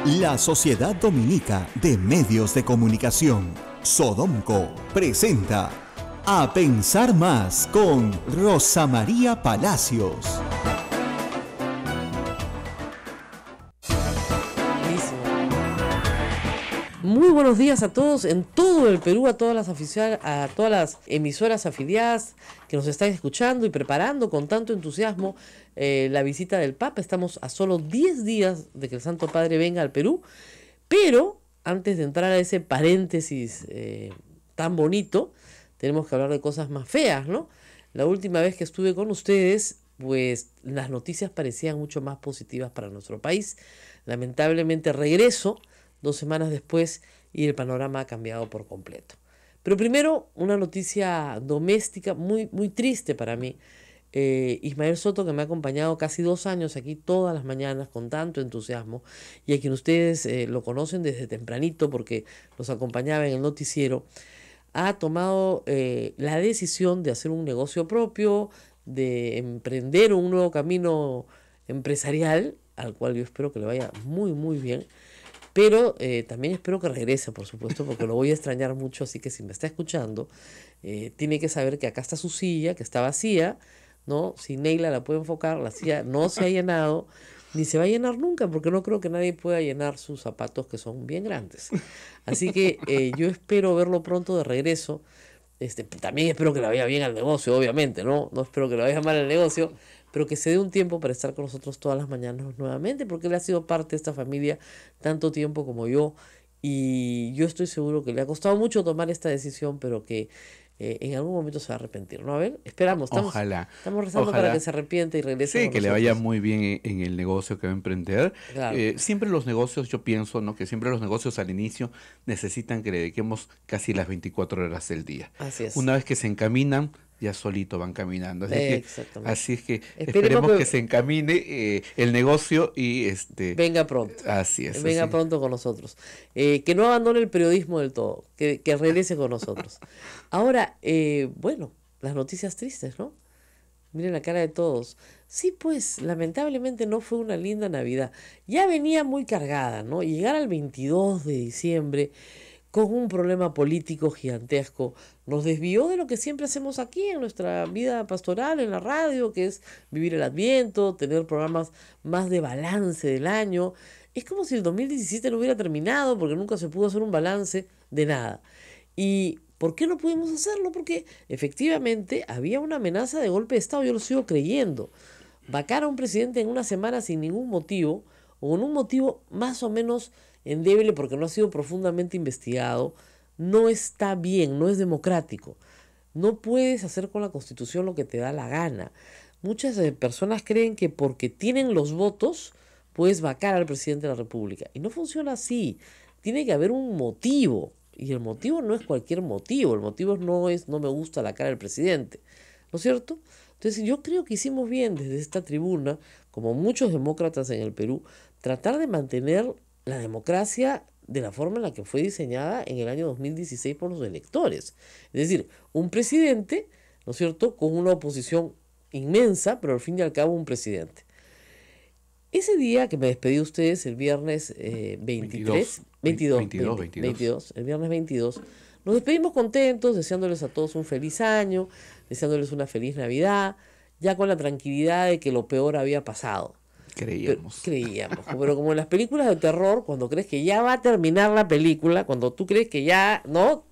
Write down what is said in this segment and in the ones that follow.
La Sociedad Dominica de Medios de Comunicación, Sodomco, presenta A Pensar Más con Rosa María Palacios. Muy buenos días a todos en todo el Perú, a todas las emisoras afiliadas que nos están escuchando y preparando con tanto entusiasmo la visita del Papa. Estamos a solo 10 días de que el Santo Padre venga al Perú, pero antes de entrar a ese paréntesis tan bonito, tenemos que hablar de cosas más feas, ¿no? La última vez que estuve con ustedes, pues las noticias parecían mucho más positivas para nuestro país. Lamentablemente regreso 2 semanas después y el panorama ha cambiado por completo. Pero primero, una noticia doméstica muy, muy triste para mí. Ismael Soto, que me ha acompañado casi 2 años aquí todas las mañanas con tanto entusiasmo, y a quien ustedes lo conocen desde tempranito porque los acompañaba en el noticiero, ha tomado la decisión de hacer un negocio propio, de emprender un nuevo camino empresarial, al cual yo espero que le vaya muy, muy bien. Pero también espero que regrese, por supuesto, porque lo voy a extrañar mucho, así que si me está escuchando, tiene que saber que acá está su silla, que está vacía, ¿no? Si Neila la puede enfocar, la silla no se ha llenado, ni se va a llenar nunca, porque no creo que nadie pueda llenar sus zapatos, que son bien grandes. Así que yo espero verlo pronto de regreso. También espero que le vaya bien al negocio, obviamente, ¿no? No espero que le vaya mal al negocio, pero que se dé un tiempo para estar con nosotros todas las mañanas nuevamente, porque él ha sido parte de esta familia tanto tiempo como yo, y yo estoy seguro que le ha costado mucho tomar esta decisión, pero que en algún momento se va a arrepentir, ¿no? A ver, esperamos, Ojalá, estamos rezando para que se arrepienta y regrese sí, con que le nosotros. vaya muy bien en el negocio que va a emprender. Claro. Siempre los negocios, yo pienso, ¿no? Que siempre los negocios al inicio necesitan que le dediquemos casi las 24 horas del día. Así es. Una vez que se encaminan, ya solito van caminando. Exactamente. Así es que Esperemos esperemos que se encamine el negocio y venga pronto. Así es. Venga así. pronto con nosotros. Que no abandone el periodismo del todo, que regrese con nosotros. Ahora, bueno, las noticias tristes, ¿no? Miren la cara de todos. Sí, pues, lamentablemente no fue una linda Navidad. Ya venía muy cargada, ¿no? Llegar al 22 de diciembre con un problema político gigantesco nos desvió de lo que siempre hacemos aquí en nuestra vida pastoral, en la radio, que es vivir el Adviento, tener programas más de balance del año. Es como si el 2017 no hubiera terminado porque nunca se pudo hacer un balance de nada. ¿Y por qué no pudimos hacerlo? Porque efectivamente había una amenaza de golpe de Estado, yo lo sigo creyendo. Vacar a un presidente en una semana sin ningún motivo, o con un motivo más o menos endeble porque no ha sido profundamente investigado, no está bien, no es democrático. No puedes hacer con la Constitución lo que te da la gana. Muchas personas creen que porque tienen los votos puedes vacar al presidente de la República. Y no funciona así. Tiene que haber un motivo. Y el motivo no es cualquier motivo. El motivo no es no me gusta la cara del presidente. ¿No es cierto? Entonces yo creo que hicimos bien desde esta tribuna, como muchos demócratas en el Perú, tratar de mantener la democracia de la forma en la que fue diseñada en el año 2016 por los electores. Es decir, un presidente, ¿no es cierto?, con una oposición inmensa, pero al fin y al cabo un presidente. Ese día que me despedí de ustedes, el viernes 22, el viernes 22, nos despedimos contentos, deseándoles a todos un feliz año, deseándoles una feliz Navidad, ya con la tranquilidad de que lo peor había pasado. Creíamos, pero como en las películas de terror, cuando crees que ya va a terminar la película, cuando tú crees que ya, ¿no?,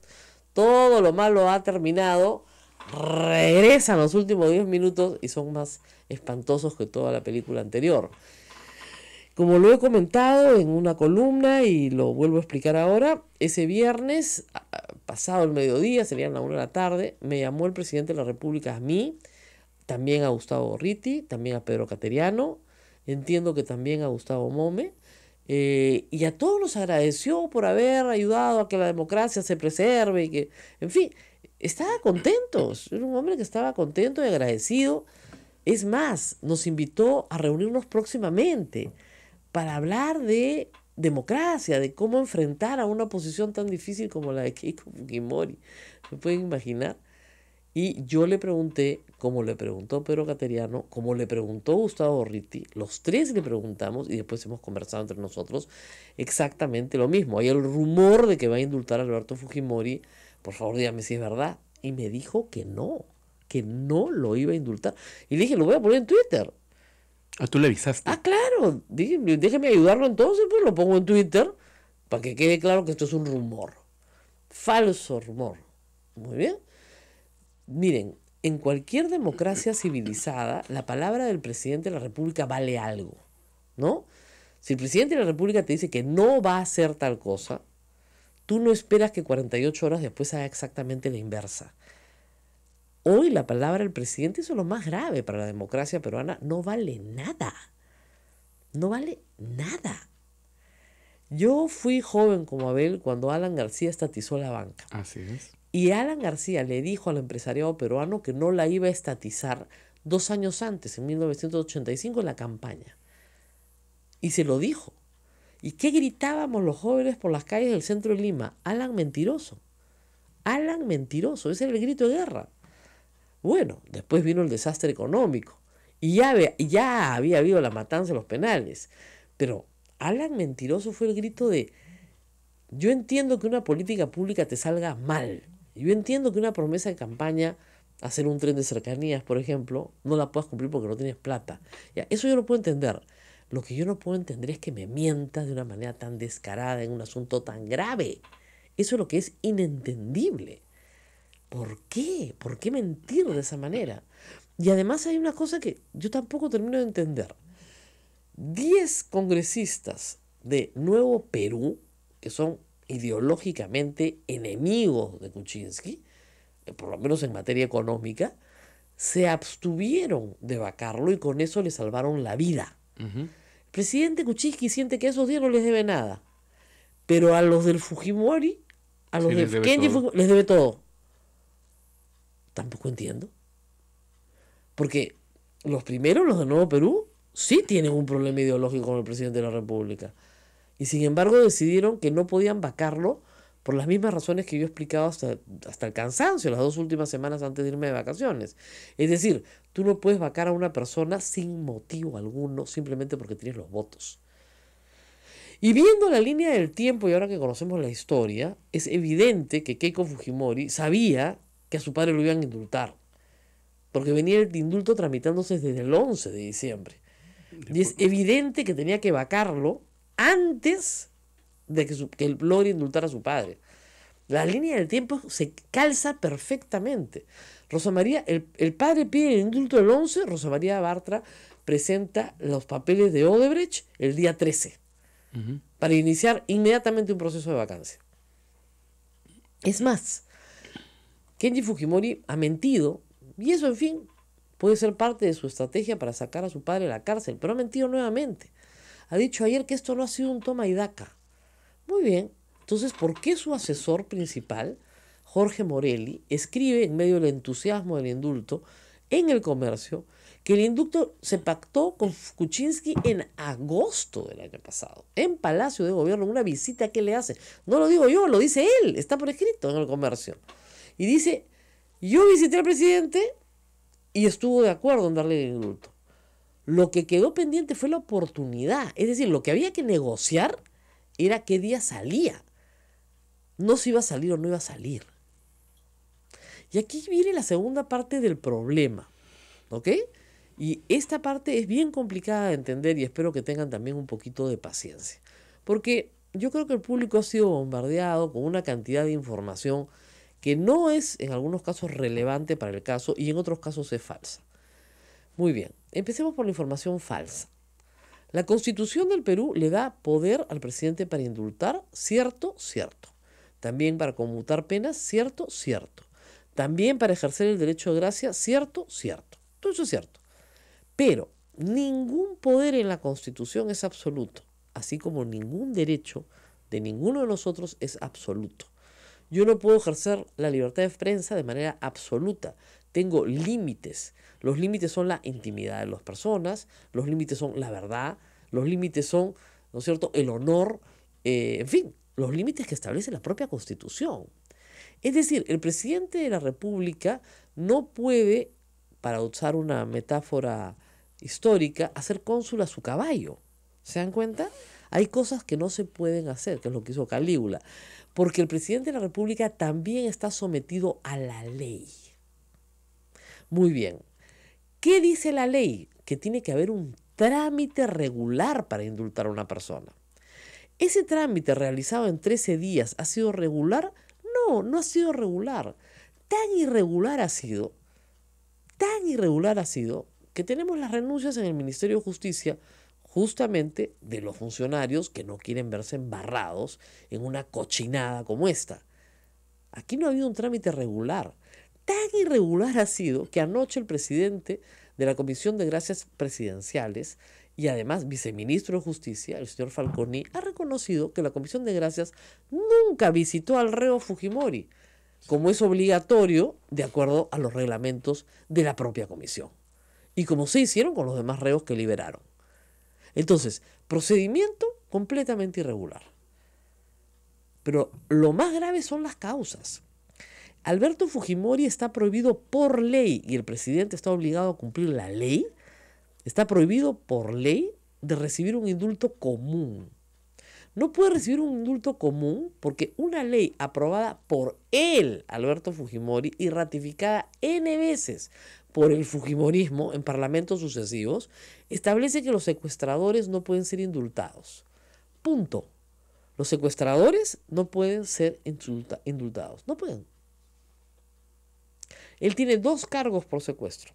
todo lo malo ha terminado, regresan los últimos 10 minutos y son más espantosos que toda la película anterior. Como lo he comentado en una columna y lo vuelvo a explicar ahora, ese viernes, pasado el mediodía, serían las 1 de la tarde, me llamó el presidente de la República a mí, también a Gustavo Gorriti, también a Pedro Cateriano, entiendo que también a Gustavo Mome, y a todos nos agradeció por haber ayudado a que la democracia se preserve y que, en fin, estaba contento, era un hombre que estaba contento y agradecido. Es más, nos invitó a reunirnos próximamente para hablar de democracia, de cómo enfrentar a una posición tan difícil como la de Keiko Fujimori. ¿Se pueden imaginar? Y yo le pregunté, como le preguntó Pedro Cateriano, como le preguntó Gustavo Gorriti, los tres le preguntamos y después hemos conversado entre nosotros exactamente lo mismo. Hay el rumor de que va a indultar a Alberto Fujimori, por favor dígame si es verdad. Y me dijo que no lo iba a indultar. Y le dije, lo voy a poner en Twitter. Ah, tú le avisaste. Ah, claro, déjeme ayudarlo entonces, pues lo pongo en Twitter para que quede claro que esto es un rumor. Falso rumor. Muy bien. Miren, en cualquier democracia civilizada, la palabra del presidente de la República vale algo, ¿no? Si el presidente de la República te dice que no va a hacer tal cosa, tú no esperas que 48 horas después haga exactamente la inversa. Hoy la palabra del presidente, eso es lo más grave para la democracia peruana, no vale nada. No vale nada. Yo fui joven como Abel cuando Alan García estatizó la banca. Así es. Y Alan García le dijo al empresariado peruano que no la iba a estatizar 2 años antes, en 1985, en la campaña. Y se lo dijo. ¿Y qué gritábamos los jóvenes por las calles del centro de Lima? Alan mentiroso. Alan mentiroso. Ese era el grito de guerra. Bueno, después vino el desastre económico. Y ya había habido la matanza de los penales. Pero Alan mentiroso fue el grito de: yo entiendo que una política pública te salga mal. Yo entiendo que una promesa de campaña, hacer un tren de cercanías, por ejemplo, no la puedas cumplir porque no tienes plata. Ya, eso yo lo puedo entender. Lo que yo no puedo entender es que me mientas de una manera tan descarada en un asunto tan grave. Eso es lo que es inentendible. ¿Por qué? ¿Por qué mentir de esa manera? Y además hay una cosa que yo tampoco termino de entender. 10 congresistas de Nuevo Perú, que son ideológicamente enemigos de Kuczynski, por lo menos en materia económica, se abstuvieron de vacarlo y con eso le salvaron la vida. El presidente Kuczynski siente que a esos 10 no les debe nada, pero a los del Fujimori, a los Sí, de les debe Kenji todo. Fujimori, les debe todo. Tampoco entiendo. Porque los primeros, los de Nuevo Perú, sí tienen un problema ideológico con el presidente de la República. Y sin embargo decidieron que no podían vacarlo por las mismas razones que yo he explicado hasta el cansancio las 2 últimas semanas antes de irme de vacaciones. Es decir, tú no puedes vacar a una persona sin motivo alguno, simplemente porque tienes los votos. Y viendo la línea del tiempo y ahora que conocemos la historia, es evidente que Keiko Fujimori sabía que a su padre lo iban a indultar, porque venía el indulto tramitándose desde el 11 de diciembre. Y es evidente que tenía que vacarlo antes de que él logre indultar a su padre. La línea del tiempo se calza perfectamente. Rosa María, el padre pide el indulto el 11, Rosa María Bartra presenta los papeles de Odebrecht el día 13 para iniciar inmediatamente un proceso de vacancia. Es más, Kenji Fujimori ha mentido, y eso, en fin, puede ser parte de su estrategia para sacar a su padre de la cárcel, pero ha mentido nuevamente. Ha dicho ayer que esto no ha sido un toma y daca. Muy bien, entonces, ¿por qué su asesor principal, Jorge Morelli, escribe en medio del entusiasmo del indulto en El Comercio que el indulto se pactó con Kuczynski en agosto del año pasado, en Palacio de Gobierno, en una visita que le hace? No lo digo yo, lo dice él, está por escrito en El Comercio. Y dice: yo visité al presidente y estuvo de acuerdo en darle el indulto. Lo que quedó pendiente fue la oportunidad. Es decir, lo que había que negociar era qué día salía. No si iba a salir o no iba a salir. Y aquí viene la segunda parte del problema, ¿ok? Y esta parte es bien complicada de entender y espero que tengan también un poquito de paciencia. Porque yo creo que el público ha sido bombardeado con una cantidad de información que no es en algunos casos relevante para el caso y en otros casos es falsa. Muy bien, empecemos por la información falsa. La Constitución del Perú le da poder al presidente para indultar, cierto, cierto. También para conmutar penas, cierto, cierto. También para ejercer el derecho de gracia, cierto, cierto. Todo eso es cierto. Pero ningún poder en la Constitución es absoluto, así como ningún derecho de ninguno de nosotros es absoluto. Yo no puedo ejercer la libertad de prensa de manera absoluta. Tengo límites. Los límites son la intimidad de las personas, los límites son la verdad, los límites son, ¿no es cierto?, el honor, en fin, los límites que establece la propia Constitución. Es decir, el presidente de la República no puede, para usar una metáfora histórica, hacer cónsul a su caballo. ¿Se dan cuenta? Hay cosas que no se pueden hacer, que es lo que hizo Calígula, porque el presidente de la República también está sometido a la ley. Muy bien. ¿Qué dice la ley? Que tiene que haber un trámite regular para indultar a una persona. ¿Ese trámite realizado en 13 días ha sido regular? No, no ha sido regular. Tan irregular ha sido que tenemos las renuncias en el Ministerio de Justicia justamente de los funcionarios que no quieren verse embarrados en una cochinada como esta. Aquí no ha habido un trámite regular. Tan irregular ha sido que anoche el presidente de la Comisión de Gracias Presidenciales y además viceministro de Justicia, el señor Falconi, ha reconocido que la Comisión de Gracias nunca visitó al reo Fujimori, como es obligatorio de acuerdo a los reglamentos de la propia comisión, y como se hicieron con los demás reos que liberaron. Entonces, procedimiento completamente irregular. Pero lo más grave son las causas. Alberto Fujimori está prohibido por ley, y el presidente está obligado a cumplir la ley, está prohibido por ley de recibir un indulto común. No puede recibir un indulto común porque una ley aprobada por él, Alberto Fujimori, y ratificada N veces por el fujimorismo en parlamentos sucesivos, establece que los secuestradores no pueden ser indultados. Punto. Los secuestradores no pueden ser indultados. No pueden. Él tiene 2 cargos por secuestro.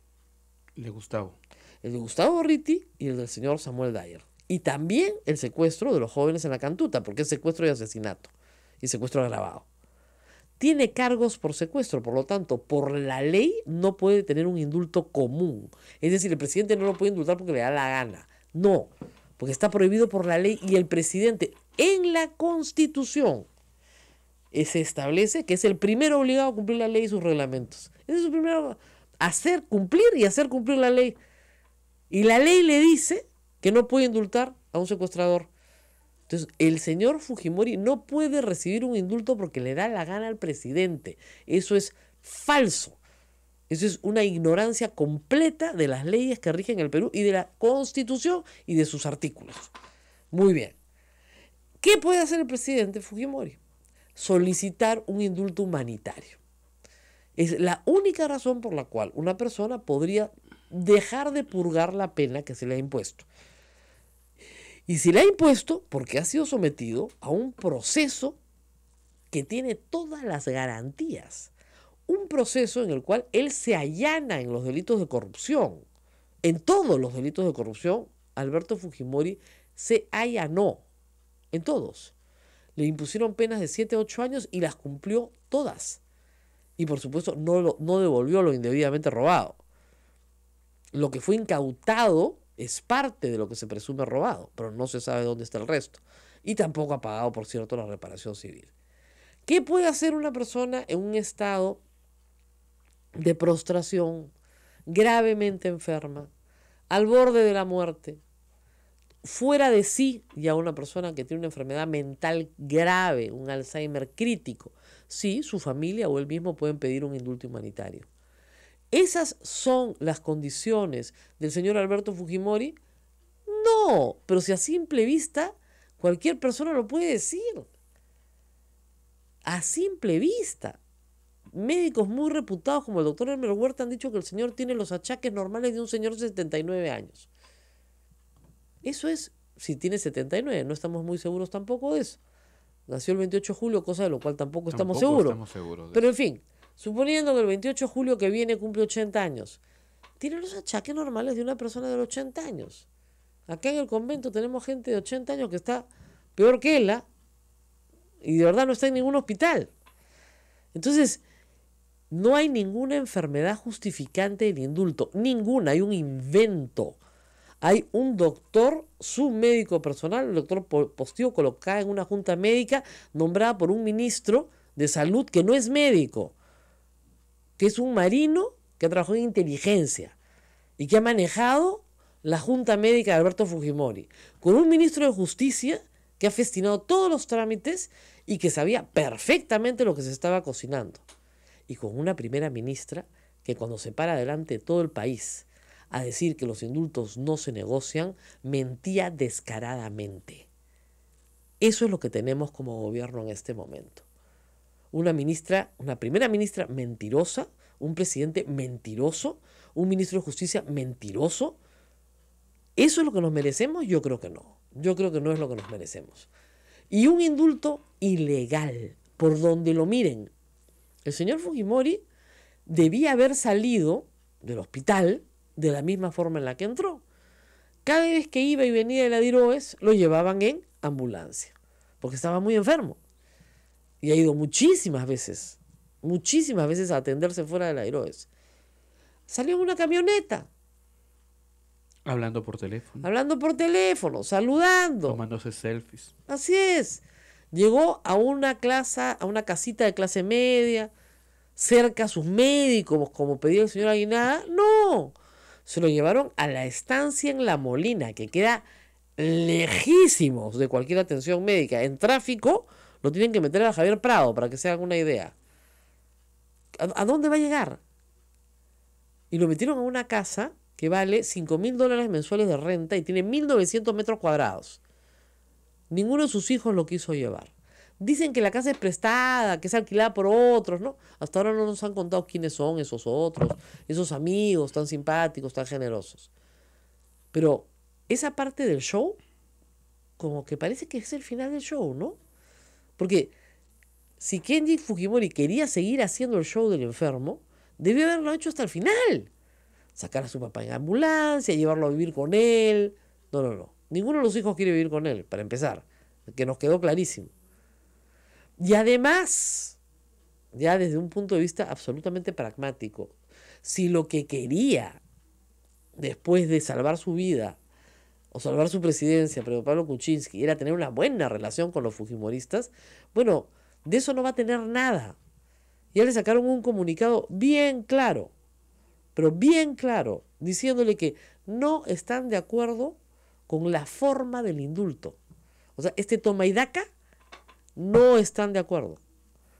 El de Gustavo. El de Gustavo Gorriti y el del señor Samuel Dyer. Y también el secuestro de los jóvenes en la Cantuta, porque es secuestro y asesinato. Y secuestro agravado. Tiene cargos por secuestro, por lo tanto, por la ley no puede tener un indulto común. Es decir, el presidente no lo puede indultar porque le da la gana. No, porque está prohibido por la ley y el presidente en la Constitución se establece que es el primero obligado a cumplir la ley y sus reglamentos. Ese es su primero, hacer cumplir y hacer cumplir la ley. Y la ley le dice que no puede indultar a un secuestrador. Entonces, el señor Fujimori no puede recibir un indulto porque le da la gana al presidente. Eso es falso. Eso es una ignorancia completa de las leyes que rigen el Perú y de la Constitución y de sus artículos. Muy bien. ¿Qué puede hacer el presidente Fujimori? Solicitar un indulto humanitario. Es la única razón por la cual una persona podría dejar de purgar la pena que se le ha impuesto. Y se le ha impuesto porque ha sido sometido a un proceso que tiene todas las garantías. Un proceso en el cual él se allana en los delitos de corrupción. En todos los delitos de corrupción, Alberto Fujimori se allanó. En todos. Le impusieron penas de 7 a 8 años y las cumplió todas. Y por supuesto no devolvió lo indebidamente robado. Lo que fue incautado es parte de lo que se presume robado, pero no se sabe dónde está el resto. Y tampoco ha pagado, por cierto, la reparación civil. ¿Qué puede hacer una persona en un estado de prostración, gravemente enferma, al borde de la muerte, fuera de sí, ya una persona que tiene una enfermedad mental grave, un Alzheimer crítico? Sí, su familia o él mismo pueden pedir un indulto humanitario. ¿Esas son las condiciones del señor Alberto Fujimori? No, pero si a simple vista cualquier persona lo puede decir. A simple vista. Médicos muy reputados como el doctor Elmer Huerta han dicho que el señor tiene los achaques normales de un señor de 79 años. Eso es, si tiene 79, no estamos muy seguros tampoco de eso. Nació el 28 de julio, cosa de lo cual tampoco estamos seguros. Pero en fin, suponiendo que el 28 de julio que viene cumple 80 años, tiene los achaques normales de una persona de los 80 años. Acá en el convento tenemos gente de 80 años que está peor que él, y de verdad no está en ningún hospital. Entonces, no hay ninguna enfermedad justificante del indulto. Ninguna, hay un invento. Hay un doctor, su médico personal, el doctor Postío, colocado en una junta médica nombrada por un ministro de salud que no es médico, que es un marino que trabajó en inteligencia y que ha manejado la junta médica de Alberto Fujimori, con un ministro de justicia que ha festinado todos los trámites y que sabía perfectamente lo que se estaba cocinando. Y con una primera ministra que cuando se para delante de todo el país a decir que los indultos no se negocian, mentía descaradamente. Eso es lo que tenemos como gobierno en este momento. Una primera ministra mentirosa, un presidente mentiroso, un ministro de Justicia mentiroso. ¿Eso es lo que nos merecemos? Yo creo que no. Yo creo que no es lo que nos merecemos. Y un indulto ilegal, por donde lo miren. El señor Fujimori debía haber salido del hospital de la misma forma en la que entró. Cada vez que iba y venía de la DIROES, lo llevaban en ambulancia, porque estaba muy enfermo. Y ha ido muchísimas veces a atenderse fuera de la DIROES. Salió en una camioneta. Hablando por teléfono, saludando. Tomándose selfies. Así es. Llegó a una casita de clase media, cerca a sus médicos, como pedía el señor Aguinaga. No, se lo llevaron a la estancia en La Molina, que queda lejísimos de cualquier atención médica. En tráfico lo tienen que meter a Javier Prado, para que se hagan una idea. ¿A dónde va a llegar? Y lo metieron a una casa que vale $5,000 mensuales de renta y tiene 1.900 metros cuadrados. Ninguno de sus hijos lo quiso llevar. Dicen que la casa es prestada, que es alquilada por otros, ¿no? Hasta ahora no nos han contado quiénes son esos otros, esos amigos tan simpáticos, tan generosos. Pero esa parte del show, como que parece que es el final del show, ¿no? Porque si Kenji Fujimori quería seguir haciendo el show del enfermo, debió haberlo hecho hasta el final. Sacar a su papá en ambulancia, llevarlo a vivir con él. No. Ninguno de los hijos quiere vivir con él, para empezar, que nos quedó clarísimo. Y además, ya desde un punto de vista absolutamente pragmático, si lo que quería, después de salvar su vida, o salvar su presidencia, Pedro Pablo Kuczynski, era tener una buena relación con los fujimoristas, bueno, de eso no va a tener nada. Ya le sacaron un comunicado bien claro, pero bien claro, diciéndole que no están de acuerdo con la forma del indulto. O sea, este toma y daca, no están de acuerdo.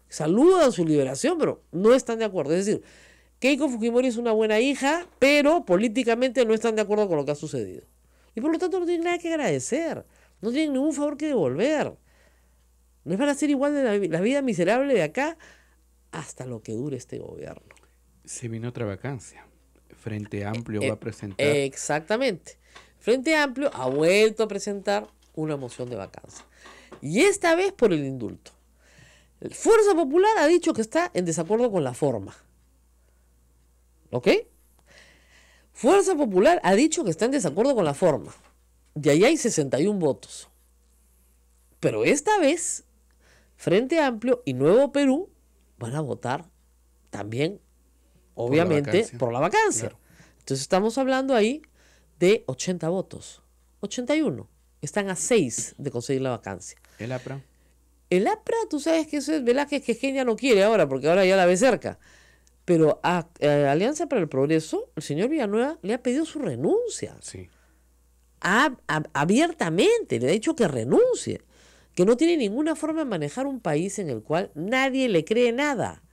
Saludan su liberación, pero no están de acuerdo. Es decir, Keiko Fujimori es una buena hija, pero políticamente no están de acuerdo con lo que ha sucedido. Y por lo tanto no tienen nada que agradecer, no tienen ningún favor que devolver. Les van a hacer igual de la vida miserable de acá hasta lo que dure este gobierno. Se viene otra vacancia. Frente Amplio va a presentar. Exactamente. Frente Amplio ha vuelto a presentar una moción de vacancia. Y esta vez por el indulto. Fuerza Popular ha dicho que está en desacuerdo con la forma. ¿Ok? Fuerza Popular ha dicho que está en desacuerdo con la forma. Y ahí hay 61 votos. Pero esta vez, Frente Amplio y Nuevo Perú van a votar también, obviamente, por la vacancia. Claro. Entonces estamos hablando ahí de 80 votos. 81. Están a 6 de conseguir la vacancia. ¿El APRA? El APRA, tú sabes que eso es Velázquez que ya no quiere ahora, porque ahora ya la ve cerca. Pero a Alianza para el Progreso, el señor Villanueva le ha pedido su renuncia. Sí. Abiertamente, le ha dicho que renuncie. Que no tiene ninguna forma de manejar un país en el cual nadie le cree nada.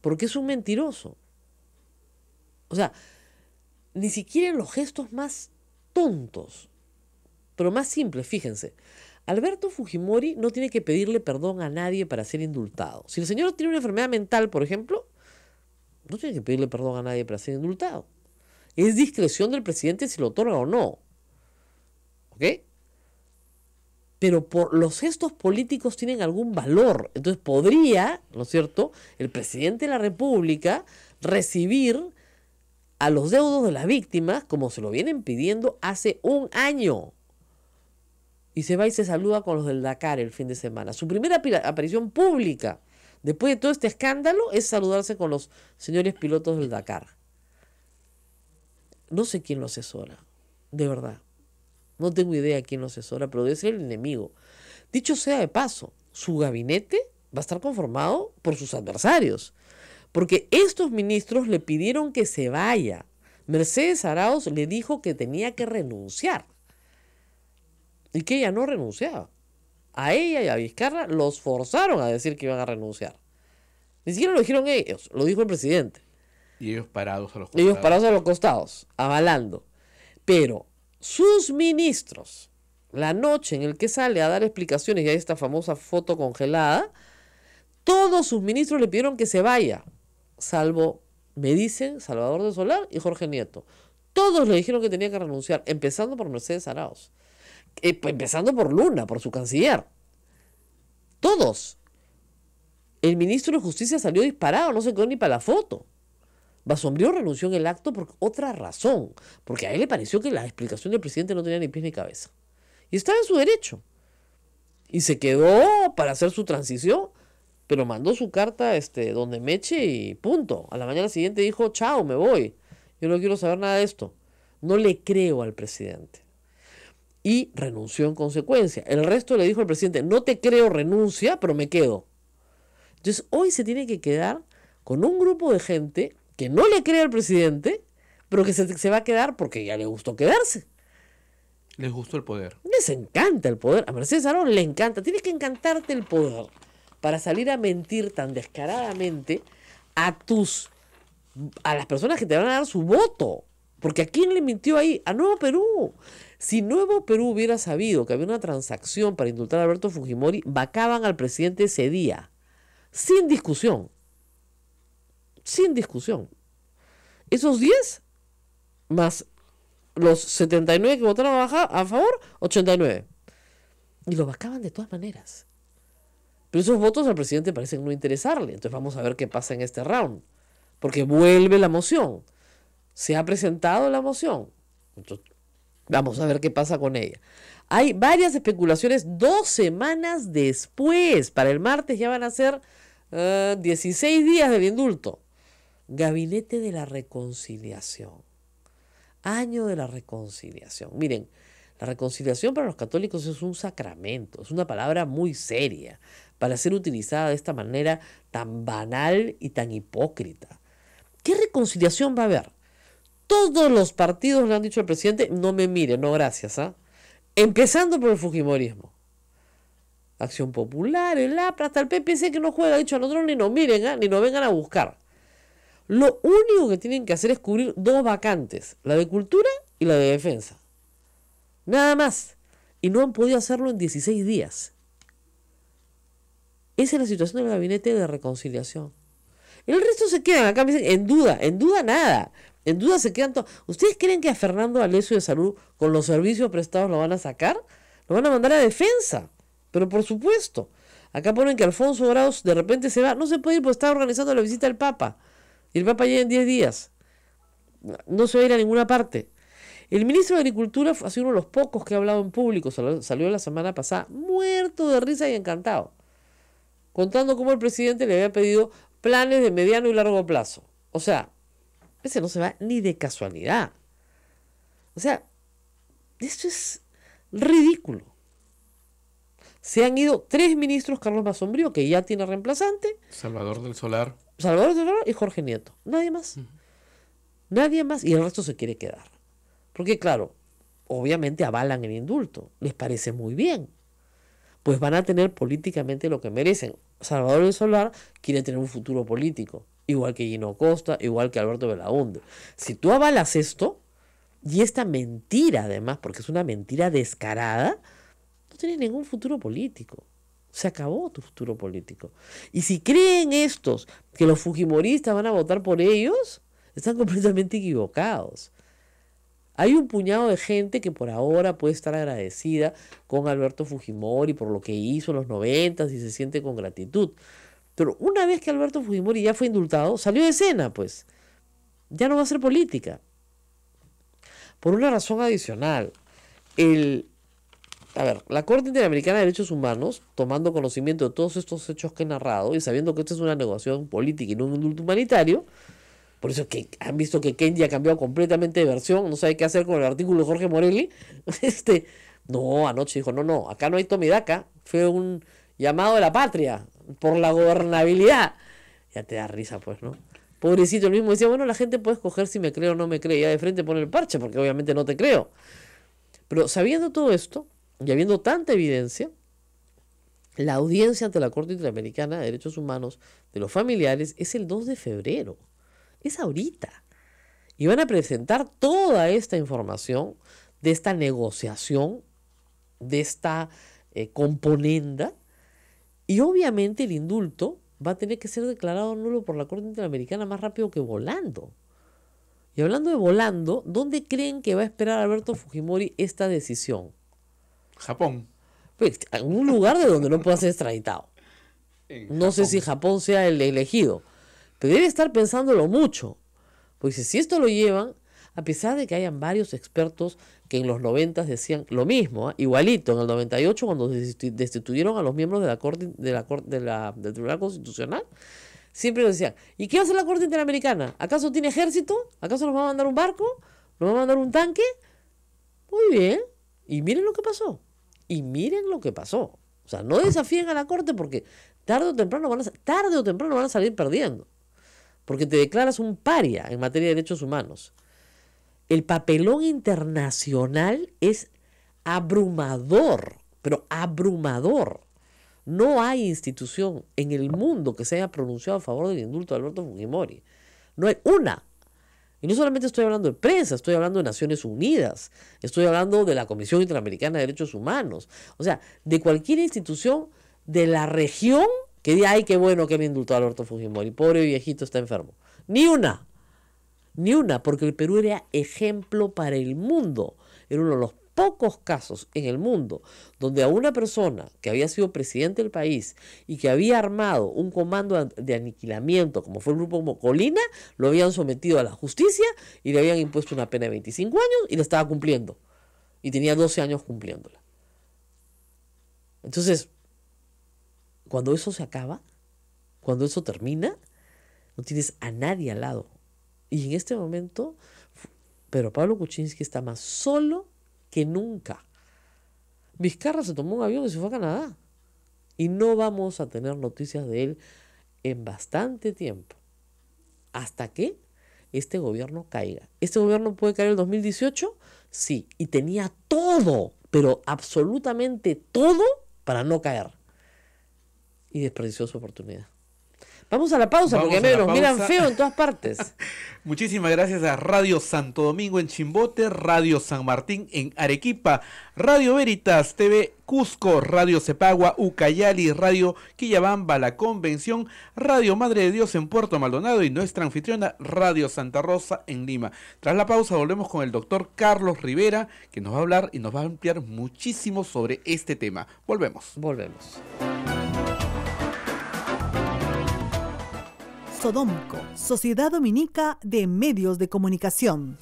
Porque es un mentiroso. O sea, ni siquiera en los gestos más tontos, pero más simples, fíjense. Alberto Fujimori no tiene que pedirle perdón a nadie para ser indultado. Si el señor tiene una enfermedad mental, por ejemplo, no tiene que pedirle perdón a nadie para ser indultado. Es discreción del presidente si lo otorga o no. ¿Ok? Pero por los gestos políticos tienen algún valor. Entonces podría, ¿no es cierto?, el presidente de la República recibir a los deudos de las víctimas como se lo vienen pidiendo hace un año. Y se va y se saluda con los del Dakar el fin de semana. Su primera aparición pública después de todo este escándalo es saludarse con los señores pilotos del Dakar. No sé quién lo asesora, de verdad. No tengo idea quién lo asesora, pero debe ser el enemigo. Dicho sea de paso, su gabinete va a estar conformado por sus adversarios. Porque estos ministros le pidieron que se vaya. Mercedes Arauz le dijo que tenía que renunciar. Y que ella no renunciaba. A ella y a Vizcarra los forzaron a decir que iban a renunciar. Ni siquiera lo dijeron ellos, lo dijo el presidente. Y ellos parados a los costados. Ellos parados a los costados, avalando. Pero sus ministros, la noche en el que sale a dar explicaciones, y hay esta famosa foto congelada, todos sus ministros le pidieron que se vaya, salvo, me dicen, Salvador del Solar y Jorge Nieto. Todos le dijeron que tenía que renunciar, empezando por Mercedes Arauz, empezando por Luna, por su canciller. Todos. El ministro de Justicia salió disparado, no se quedó ni para la foto. Basombrío renunció en el acto por otra razón, porque a él le pareció que la explicación del presidente no tenía ni pies ni cabeza. Y estaba en su derecho. Y se quedó para hacer su transición, pero mandó su carta donde Meche y punto. A la mañana siguiente dijo, chao, me voy. Yo no quiero saber nada de esto. No le creo al presidente. Y renunció en consecuencia. El resto le dijo al presidente, no te creo, renuncia, pero me quedo. Entonces hoy se tiene que quedar con un grupo de gente que no le cree al presidente, pero que se va a quedar porque ya le gustó quedarse. Les gustó el poder. Les encanta el poder. A Mercedes Arauz le encanta. Tiene que encantarte el poder para salir a mentir tan descaradamente a las personas que te van a dar su voto. Porque ¿a quién le mintió ahí? A Nuevo Perú. Si Nuevo Perú hubiera sabido que había una transacción para indultar a Alberto Fujimori, vacaban al presidente ese día. Sin discusión. Sin discusión. Esos 10 más los 79 que votaron a favor, 89. Y lo vacaban de todas maneras. Pero esos votos al presidente parecen no interesarle. Entonces vamos a ver qué pasa en este round. Porque vuelve la moción. Se ha presentado la moción. Entonces, vamos a ver qué pasa con ella. Hay varias especulaciones 2 semanas después. Para el martes ya van a ser 16 días del indulto. Gabinete de la Reconciliación. Año de la Reconciliación. Miren, la reconciliación para los católicos es un sacramento, es una palabra muy seria para ser utilizada de esta manera tan banal y tan hipócrita. ¿Qué reconciliación va a haber? Todos los partidos le han dicho al presidente, no me mire, no gracias, ¿ah? Empezando por el fujimorismo. Acción Popular, el APRA, hasta el PPC que no juega, ha dicho a nosotros ni nos miren, ¿ah? Ni nos vengan a buscar. Lo único que tienen que hacer es cubrir 2 vacantes, la de cultura y la de defensa. Nada más. Y no han podido hacerlo en 16 días. Esa es la situación del gabinete de reconciliación. El resto se quedan, acá me dicen, en duda nada. En duda se quedan todos. ¿Ustedes creen que a Fernando Alessio de Salud con los servicios prestados lo van a sacar? Lo van a mandar a defensa. Pero por supuesto. Acá ponen que Alfonso Graus de repente se va. No se puede ir porque está organizando la visita del Papa. Y el Papa llega en 10 días. No se va a ir a ninguna parte. El ministro de Agricultura ha sido uno de los pocos que ha hablado en público. Salió la semana pasada muerto de risa y encantado. Contando cómo el presidente le había pedido planes de mediano y largo plazo. O sea, ese no se va ni de casualidad. O sea, esto es ridículo. Se han ido 3 ministros, Carlos Basombrío, que ya tiene reemplazante. Salvador del Solar Y Jorge Nieto. Nadie más. Nadie más. Y el resto se quiere quedar. Porque claro, obviamente avalan el indulto. Les parece muy bien. Pues van a tener políticamente lo que merecen. Salvador del Solar quiere tener un futuro político. Igual que Gino Costa, igual que Alberto Belaúnde. Si tú avalas esto, y esta mentira además, porque es una mentira descarada, no tienes ningún futuro político. Se acabó tu futuro político. Y si creen estos que los fujimoristas van a votar por ellos, están completamente equivocados. Hay un puñado de gente que por ahora puede estar agradecida con Alberto Fujimori por lo que hizo en los 90s y se siente con gratitud. Pero una vez que Alberto Fujimori ya fue indultado, salió de escena, pues. Ya no va a ser política. Por una razón adicional. La Corte Interamericana de Derechos Humanos, tomando conocimiento de todos estos hechos que he narrado y sabiendo que esto es una negociación política y no un indulto humanitario, por eso que han visto que Kennedy ha cambiado completamente de versión, no sabe qué hacer con el artículo de Jorge Morelli. No, anoche dijo, no, acá no hay toma y daca, fue un llamado de la patria por la gobernabilidad. Ya te da risa, pues, ¿no? Pobrecito, el mismo decía, bueno, la gente puede escoger si me cree o no me cree, ya de frente pone el parche, porque obviamente no te creo. Pero sabiendo todo esto, y habiendo tanta evidencia, La audiencia ante la Corte Interamericana de Derechos Humanos de los familiares es el 2 de febrero. Es ahorita. Y van a presentar toda esta información de esta negociación, de esta componenda. Y obviamente el indulto va a tener que ser declarado nulo por la Corte Interamericana más rápido que volando. Y hablando de volando, ¿dónde creen que va a esperar Alberto Fujimori esta decisión? Japón. Pues, en un lugar de donde no pueda ser extraditado. No sé si Japón sea el elegido, pero debe estar pensándolo mucho. Porque si esto lo llevan, a pesar de que hayan varios expertos que en los 90 decían lo mismo, igualito, en el 98 cuando destituyeron a los miembros de la Corte, del Tribunal Constitucional, siempre decían, ¿y qué va a hacer la Corte Interamericana? ¿Acaso tiene ejército? ¿Acaso nos va a mandar un barco? ¿Nos va a mandar un tanque? Muy bien. Y miren lo que pasó. Y miren lo que pasó. O sea, no desafíen a la Corte porque tarde o temprano van a salir perdiendo. Porque te declaras un paria en materia de derechos humanos. El papelón internacional es abrumador, pero abrumador. No hay institución en el mundo que se haya pronunciado a favor del indulto de Alberto Fujimori. No hay una. Y no solamente estoy hablando de prensa, estoy hablando de Naciones Unidas, estoy hablando de la Comisión Interamericana de Derechos Humanos, o sea, de cualquier institución de la región que diga, ay, qué bueno que han indultado a Alberto Fujimori, pobre viejito está enfermo. Ni una, porque el Perú era ejemplo para el mundo, era uno de los pocos casos en el mundo donde a una persona que había sido presidente del país y que había armado un comando de aniquilamiento como fue el grupo Mocolina, lo habían sometido a la justicia y le habían impuesto una pena de 25 años y la estaba cumpliendo y tenía 12 años cumpliéndola. Entonces, cuando eso se acaba, cuando eso termina, no tienes a nadie al lado. Y en este momento, Pedro Pablo Kuczynski está más solo que nunca. Vizcarra se tomó un avión y se fue a Canadá. Y no vamos a tener noticias de él en bastante tiempo. Hasta que este gobierno caiga. ¿Este gobierno puede caer en el 2018? Sí. Y tenía todo, pero absolutamente todo para no caer. Y desperdició su oportunidad. Vamos a la pausa porque nos miran feo en todas partes. Muchísimas gracias a Radio Santo Domingo en Chimbote, Radio San Martín en Arequipa, Radio Veritas TV Cusco, Radio Cepagua, Ucayali, Radio Quillabamba, La Convención, Radio Madre de Dios en Puerto Maldonado y nuestra anfitriona Radio Santa Rosa en Lima. Tras la pausa volvemos con el doctor Carlos Rivera, que nos va a hablar y nos va a ampliar muchísimo sobre este tema. Volvemos. Sodomco, Sociedad Dominica de Medios de Comunicación.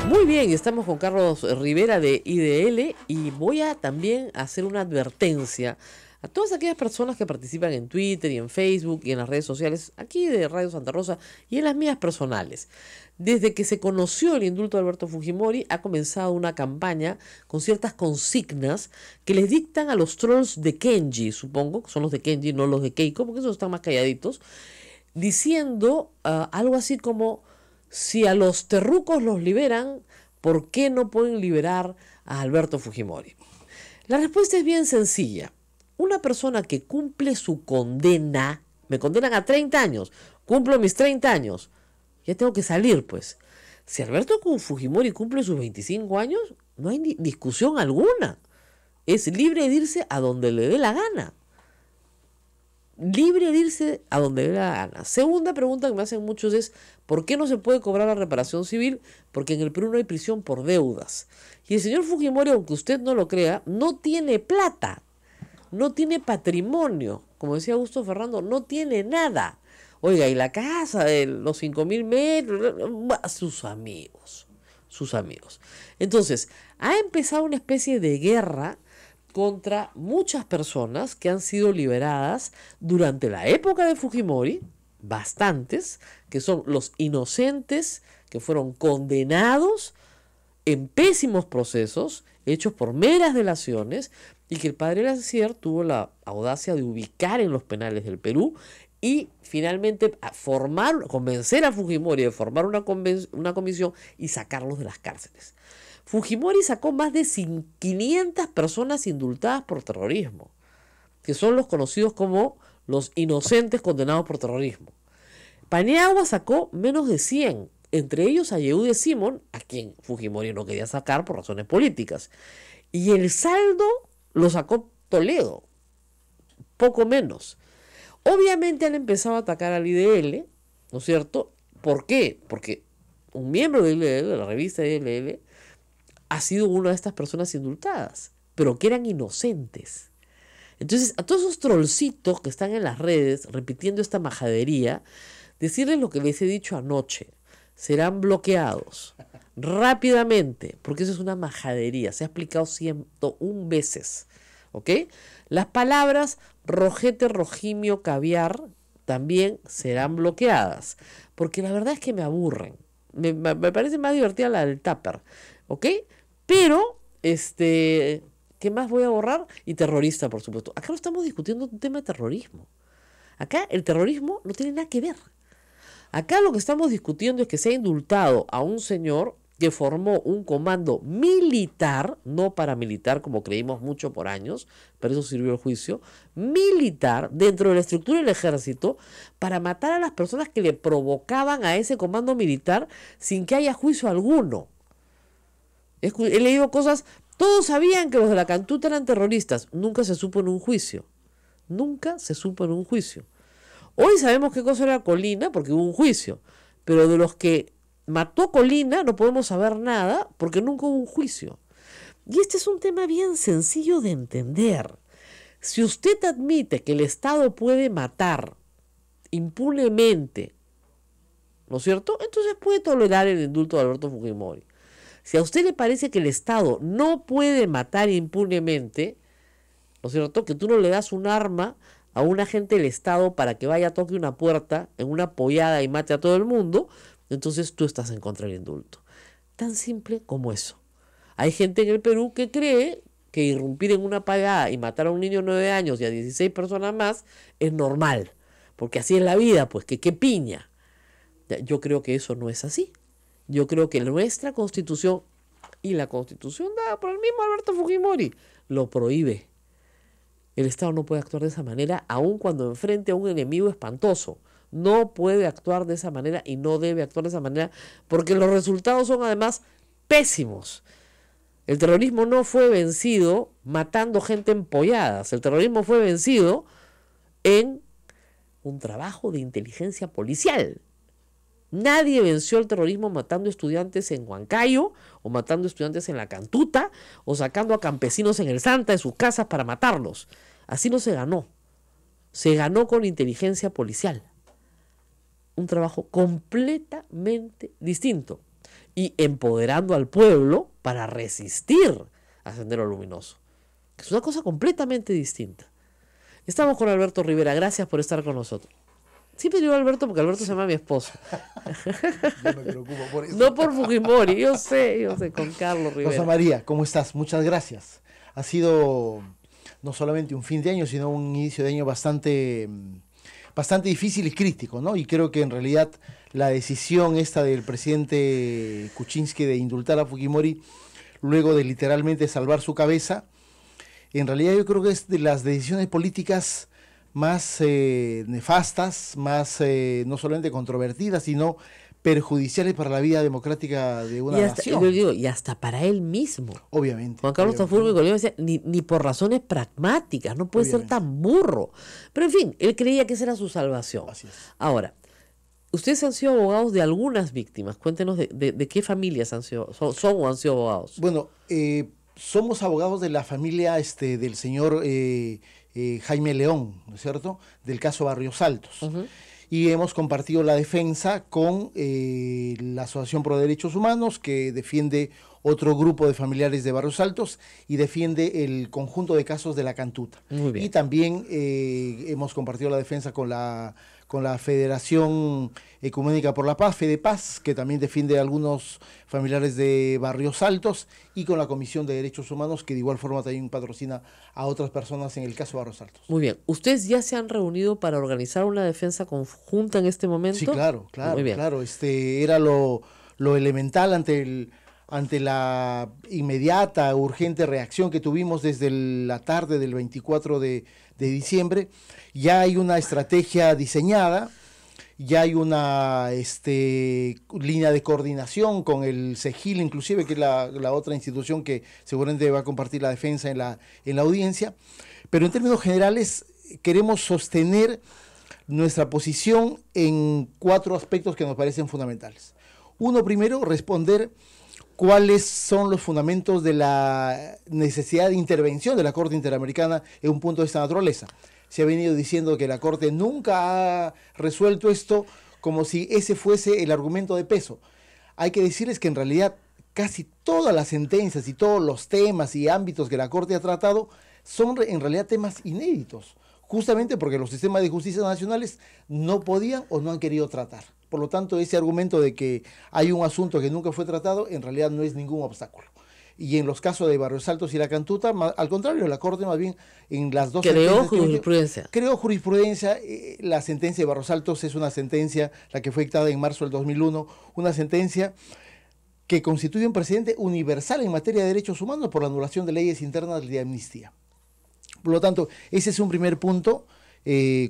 Muy bien, estamos con Carlos Rivera de IDL y voy a también hacer una advertencia a todas aquellas personas que participan en Twitter y en Facebook y en las redes sociales aquí de Radio Santa Rosa y en las mías personales. Desde que se conoció el indulto de Alberto Fujimori ha comenzado una campaña con ciertas consignas que les dictan a los trolls de Kenji, supongo, que son los de Kenji, no los de Keiko, porque esos están más calladitos, diciendo algo así como, si a los terrucos los liberan, ¿por qué no pueden liberar a Alberto Fujimori? La respuesta es bien sencilla. Una persona que cumple su condena, me condenan a 30 años, cumplo mis 30 años, ya tengo que salir, pues. Si Alberto Fujimori cumple sus 25 años, no hay discusión alguna. Es libre de irse a donde le dé la gana. Libre de irse a donde le dé la gana. Segunda pregunta que me hacen muchos es, ¿por qué no se puede cobrar la reparación civil? Porque en el Perú no hay prisión por deudas. Y el señor Fujimori, aunque usted no lo crea, no tiene plata. No tiene patrimonio. Como decía Augusto Ferrando, no tiene nada. Oiga, y la casa de los 5.000 metros, sus amigos. Entonces, ha empezado una especie de guerra contra muchas personas que han sido liberadas durante la época de Fujimori, bastantes, que son los inocentes que fueron condenados en pésimos procesos, hechos por meras delaciones, y que el padre Lancier tuvo la audacia de ubicar en los penales del Perú y finalmente convencer a Fujimori de formar una comisión y sacarlos de las cárceles. Fujimori sacó más de 500 personas indultadas por terrorismo, que son los conocidos como los inocentes condenados por terrorismo. Paniagua sacó menos de 100, entre ellos a Yehude Simón, a quien Fujimori no quería sacar por razones políticas. Y el saldo lo sacó Toledo, poco menos. Obviamente han empezado a atacar al IDL, ¿no es cierto? ¿Por qué? Porque un miembro del IDL, de la revista IDL, ha sido una de estas personas indultadas, pero que eran inocentes. Entonces, a todos esos trollcitos que están en las redes repitiendo esta majadería, decirles lo que les he dicho anoche: serán bloqueados rápidamente, porque eso es una majadería, se ha explicado 101 veces, ¿ok? Las palabras rojete, rojimio, caviar también serán bloqueadas, porque la verdad es que me aburren, me parece más divertida la del tupper, ¿ok? Pero, ¿qué más voy a borrar? Y terrorista, por supuesto. Acá no estamos discutiendo un tema de terrorismo. Acá el terrorismo no tiene nada que ver. Acá lo que estamos discutiendo es que se ha indultado a un señor que formó un comando militar, no paramilitar como creímos mucho por años, pero eso sirvió el juicio, militar dentro de la estructura del ejército para matar a las personas que le provocaban a ese comando militar sin que haya juicio alguno. He leído cosas, todos sabían que los de la Cantuta eran terroristas, nunca se supo en un juicio, nunca se supo en un juicio. Hoy sabemos qué cosa era Colina porque hubo un juicio, pero de los que mató Colina no podemos saber nada porque nunca hubo un juicio. Y este es un tema bien sencillo de entender. Si usted admite que el Estado puede matar impunemente, ¿no es cierto?, entonces puede tolerar el indulto de Alberto Fujimori. Si a usted le parece que el Estado no puede matar impunemente, ¿no es cierto?, que tú no le das un arma a un agente del Estado para que vaya, toque una puerta en una pollada y mate a todo el mundo, entonces tú estás en contra del indulto. Tan simple como eso. Hay gente en el Perú que cree que irrumpir en una pollada y matar a un niño de 9 años y a 16 personas más es normal, porque así es la vida, pues que qué piña. Yo creo que eso no es así. Yo creo que nuestra Constitución y la Constitución dada por el mismo Alberto Fujimori lo prohíbe. El Estado no puede actuar de esa manera, aun cuando enfrente a un enemigo espantoso. No puede actuar de esa manera y no debe actuar de esa manera, porque los resultados son además pésimos. El terrorismo no fue vencido matando gente en polladas. El terrorismo fue vencido en un trabajo de inteligencia policial. Nadie venció el terrorismo matando estudiantes en Huancayo, o matando estudiantes en la Cantuta, o sacando a campesinos en el Santa de sus casas para matarlos. Así no se ganó. Se ganó con inteligencia policial. Un trabajo completamente distinto. Y empoderando al pueblo para resistir a Sendero Luminoso. Que es una cosa completamente distinta. Estamos con Alberto Rivera. Gracias por estar con nosotros. Siempre digo Alberto porque Alberto se llama mi esposo. Yo me preocupo por eso. No por Fujimori, yo sé, con Carlos Rivera. Rosa María, ¿cómo estás? Muchas gracias. Ha sido no solamente un fin de año, sino un inicio de año bastante difícil y crítico, ¿no? Y creo que en realidad la decisión esta del presidente Kuczynski de indultar a Fujimori, luego de literalmente salvar su cabeza, en realidad yo creo que es de las decisiones políticas más nefastas, más no solamente controvertidas, sino perjudiciales para la vida democrática de una nación. Y hasta para él mismo. Obviamente. Juan Carlos Tafur, mi colega, decía, ni por razones pragmáticas, no puede ser tan burro. Pero en fin, él creía que esa era su salvación. Así es. Ahora, ustedes han sido abogados de algunas víctimas. Cuéntenos de qué familias son o han sido abogados. Bueno, somos abogados de la familia del señor Jaime León, ¿no es cierto?, del caso Barrios Altos. Uh-huh. Y hemos compartido la defensa con la Asociación Pro Derechos Humanos, que defiende otro grupo de familiares de Barrios Altos y defiende el conjunto de casos de la Cantuta. Muy bien. Y también hemos compartido la defensa con la con la Federación Ecuménica por la Paz, FEDEPAZ, que también defiende a algunos familiares de Barrios Altos, y con la Comisión de Derechos Humanos, que de igual forma también patrocina a otras personas en el caso de Barrios Altos. Muy bien. ¿Ustedes ya se han reunido para organizar una defensa conjunta en este momento? Sí, claro, Muy bien. claro. Era lo elemental ante la inmediata, urgente reacción que tuvimos desde la tarde del 24 de diciembre. Ya hay una estrategia diseñada, ya hay una línea de coordinación con el CEGIL, inclusive, que es la otra institución que seguramente va a compartir la defensa en la audiencia. Pero en términos generales, queremos sostener nuestra posición en 4 aspectos que nos parecen fundamentales. Uno, primero, responder cuáles son los fundamentos de la necesidad de intervención de la Corte Interamericana en un punto de esta naturaleza. Se ha venido diciendo que la Corte nunca ha resuelto esto como si ese fuese el argumento de peso. Hay que decirles que en realidad casi todas las sentencias y todos los temas y ámbitos que la Corte ha tratado son en realidad temas inéditos, justamente porque los sistemas de justicia nacionales no podían o no han querido tratar. Por lo tanto, ese argumento de que hay un asunto que nunca fue tratado, en realidad no es ningún obstáculo. Y en los casos de Barrios Altos y La Cantuta, al contrario, la Corte más bien en las dos creó jurisprudencia. Creó jurisprudencia. La sentencia de Barrios Altos es una sentencia, la que fue dictada en marzo del 2001, una sentencia que constituye un precedente universal en materia de derechos humanos por la anulación de leyes internas de amnistía. Por lo tanto, ese es un primer punto.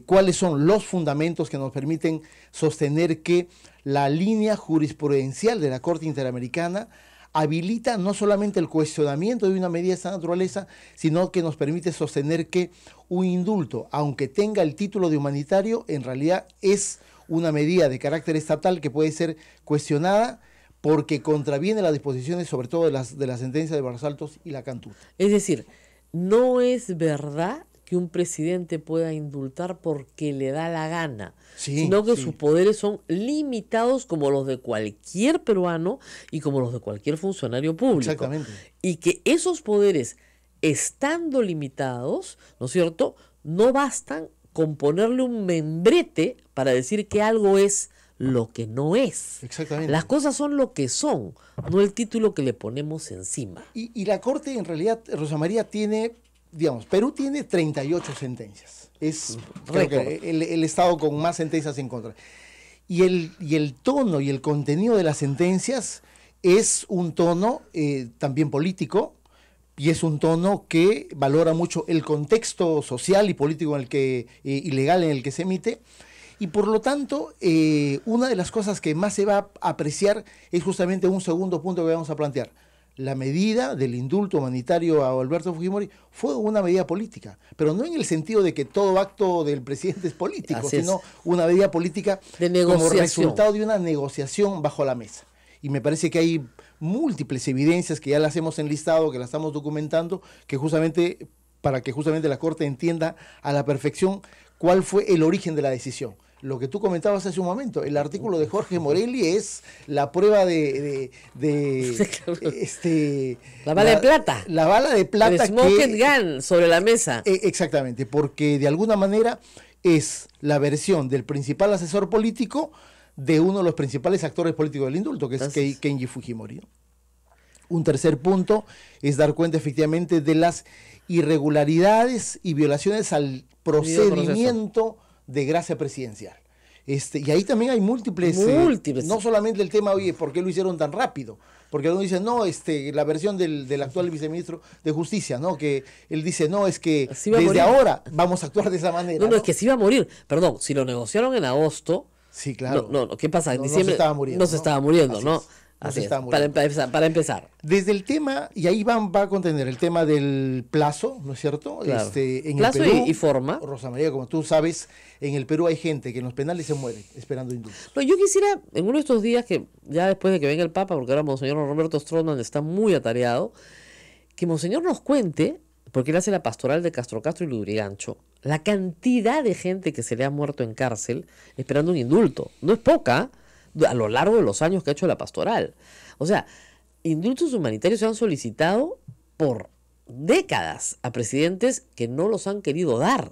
Cuáles son los fundamentos que nos permiten sostener que la línea jurisprudencial de la Corte Interamericana habilita no solamente el cuestionamiento de una medida de esta naturaleza, sino que nos permite sostener que un indulto, aunque tenga el título de humanitario, en realidad es una medida de carácter estatal que puede ser cuestionada porque contraviene las disposiciones, sobre todo de la sentencia de Barrios Altos y La Cantuta. Es decir, no es verdad que un presidente pueda indultar porque le da la gana, sino que sus poderes son limitados como los de cualquier peruano y como los de cualquier funcionario público. Exactamente. Y que esos poderes, estando limitados, ¿no es cierto?, no bastan con ponerle un membrete para decir que algo es lo que no es. Exactamente. Las cosas son lo que son, no el título que le ponemos encima. Y la Corte, en realidad, Rosa María, tiene... Digamos, Perú tiene 38 sentencias. Es creo que el estado con más sentencias en contra. Y el tono y el contenido de las sentencias es un tono también político, y es un tono que valora mucho el contexto social y político en el que, y legal en el que se emite. Y por lo tanto, una de las cosas que más se va a apreciar es justamente un segundo punto que vamos a plantear. La medida del indulto humanitario a Alberto Fujimori fue una medida política, pero no en el sentido de que todo acto del presidente es político, sino una medida política como resultado de una negociación bajo la mesa. Y me parece que hay múltiples evidencias que ya las hemos enlistado, que las estamos documentando, que justamente para que justamente la Corte entienda a la perfección cuál fue el origen de la decisión. Lo que tú comentabas hace un momento, el artículo de Jorge Morelli es la prueba la bala de plata. La bala de plata. El smoking gun sobre la mesa. Exactamente, porque de alguna manera es la versión del principal asesor político de uno de los principales actores políticos del indulto, que es Kenji Fujimori, ¿no? Un tercer punto es dar cuenta efectivamente de las irregularidades y violaciones al procedimiento de gracia presidencial. Y ahí también hay múltiples. No solamente el tema, oye, ¿por qué lo hicieron tan rápido? Porque uno dice, no, la versión del actual viceministro de Justicia, ¿no? Que él dice, no, es que desde ahora vamos a actuar de esa manera. No, es que sí iba a morir. Perdón, si lo negociaron en agosto. Sí, claro. No, ¿qué pasa? En diciembre no se estaba muriendo. No se estaba muriendo, ¿no? Así es, para empezar. Desde el tema, y ahí va a contener el tema del plazo, ¿no es cierto? Claro. En plazo el Perú, y forma. Rosa María, como tú sabes, en el Perú hay gente que en los penales se muere esperando indulto. No, yo quisiera, en uno de estos días, que ya después de que venga el Papa, porque ahora Monseñor Roberto Stroman está muy atareado, que Monseñor nos cuente, porque él hace la pastoral de Castro y Lurigancho, la cantidad de gente que se le ha muerto en cárcel esperando un indulto. No es poca, a lo largo de los años que ha hecho la pastoral. O sea, indultos humanitarios se han solicitado por décadas a presidentes que no los han querido dar.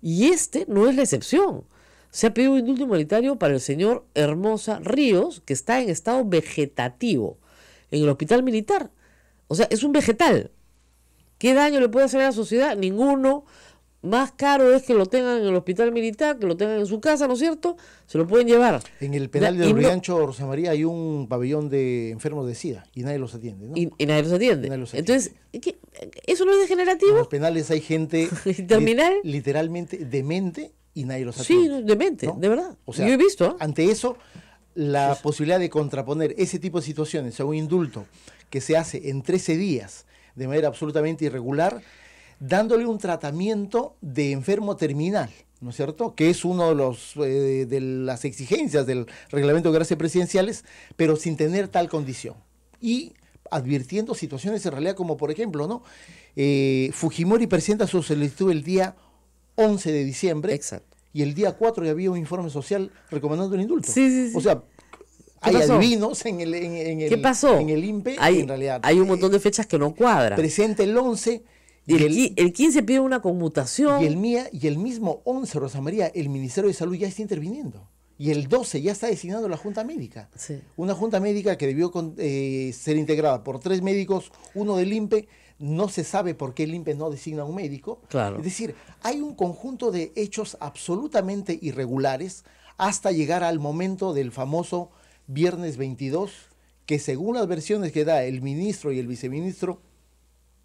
Y este no es la excepción. Se ha pedido un indulto humanitario para el señor Hermosa Ríos, que está en estado vegetativo en el hospital militar. O sea, es un vegetal. ¿Qué daño le puede hacer a la sociedad? Ninguno. Más caro es que lo tengan en el hospital militar, que lo tengan en su casa, ¿no es cierto? Se lo pueden llevar. En el penal de Lurigancho, Rosa María, hay un pabellón de enfermos de SIDA y nadie los atiende, ¿no? Y nadie los atiende. Nadie los atiende. Entonces, ¿eso no es degenerativo? En los penales hay gente ¿Terminal? literalmente demente y nadie los Sí, atiende. demente, ¿no? de verdad. O sea, yo he visto. ¿eh? Ante eso, la posibilidad de contraponer ese tipo de situaciones a un indulto que se hace en 13 días de manera absolutamente irregular, dándole un tratamiento de enfermo terminal, ¿no es cierto? Que es uno de de las exigencias del reglamento de gracias presidenciales, pero sin tener tal condición. Y advirtiendo situaciones en realidad como, por ejemplo, ¿no? Fujimori presenta su solicitud el día 11 de diciembre. Exacto. Y el día 4 ya había un informe social recomendando el indulto. Sí. O sea, hay pasó? Adivinos ¿Qué pasó? En el INPE, Hay, en realidad. hay un montón de fechas que no cuadran. Presenta el 11 El 15 pide una conmutación. y el mismo 11, Rosa María, el Ministerio de Salud ya está interviniendo. Y el 12 ya está designando la Junta Médica. Sí. Una Junta Médica que debió ser integrada por 3 médicos, uno del INPE. No se sabe por qué el INPE no designa a un médico. Claro. Es decir, hay un conjunto de hechos absolutamente irregulares hasta llegar al momento del famoso viernes 22, que según las versiones que da el ministro y el viceministro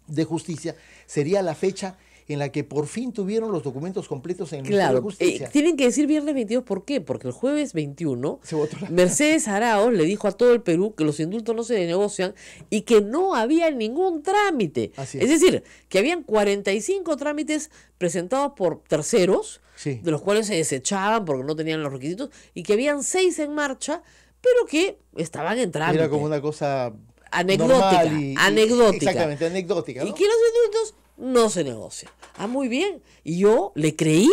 de Justicia, sería la fecha en la que por fin tuvieron los documentos completos en el Ministerio de Justicia. Tienen que decir viernes 22, ¿por qué? Porque el jueves 21, Se votó la- Mercedes Arauz le dijo a todo el Perú que los indultos no se negocian y que no había ningún trámite. Así Es es. decir, que habían 45 trámites presentados por terceros, Sí. de los cuales se desechaban porque no tenían los requisitos, y que habían 6 en marcha, pero que estaban en trámite. Era como una cosa Anecdótica, normal anecdótica. Exactamente, anecdótica, Y ¿no? que los indultos no se negocian. Ah, muy bien. Y yo le creí.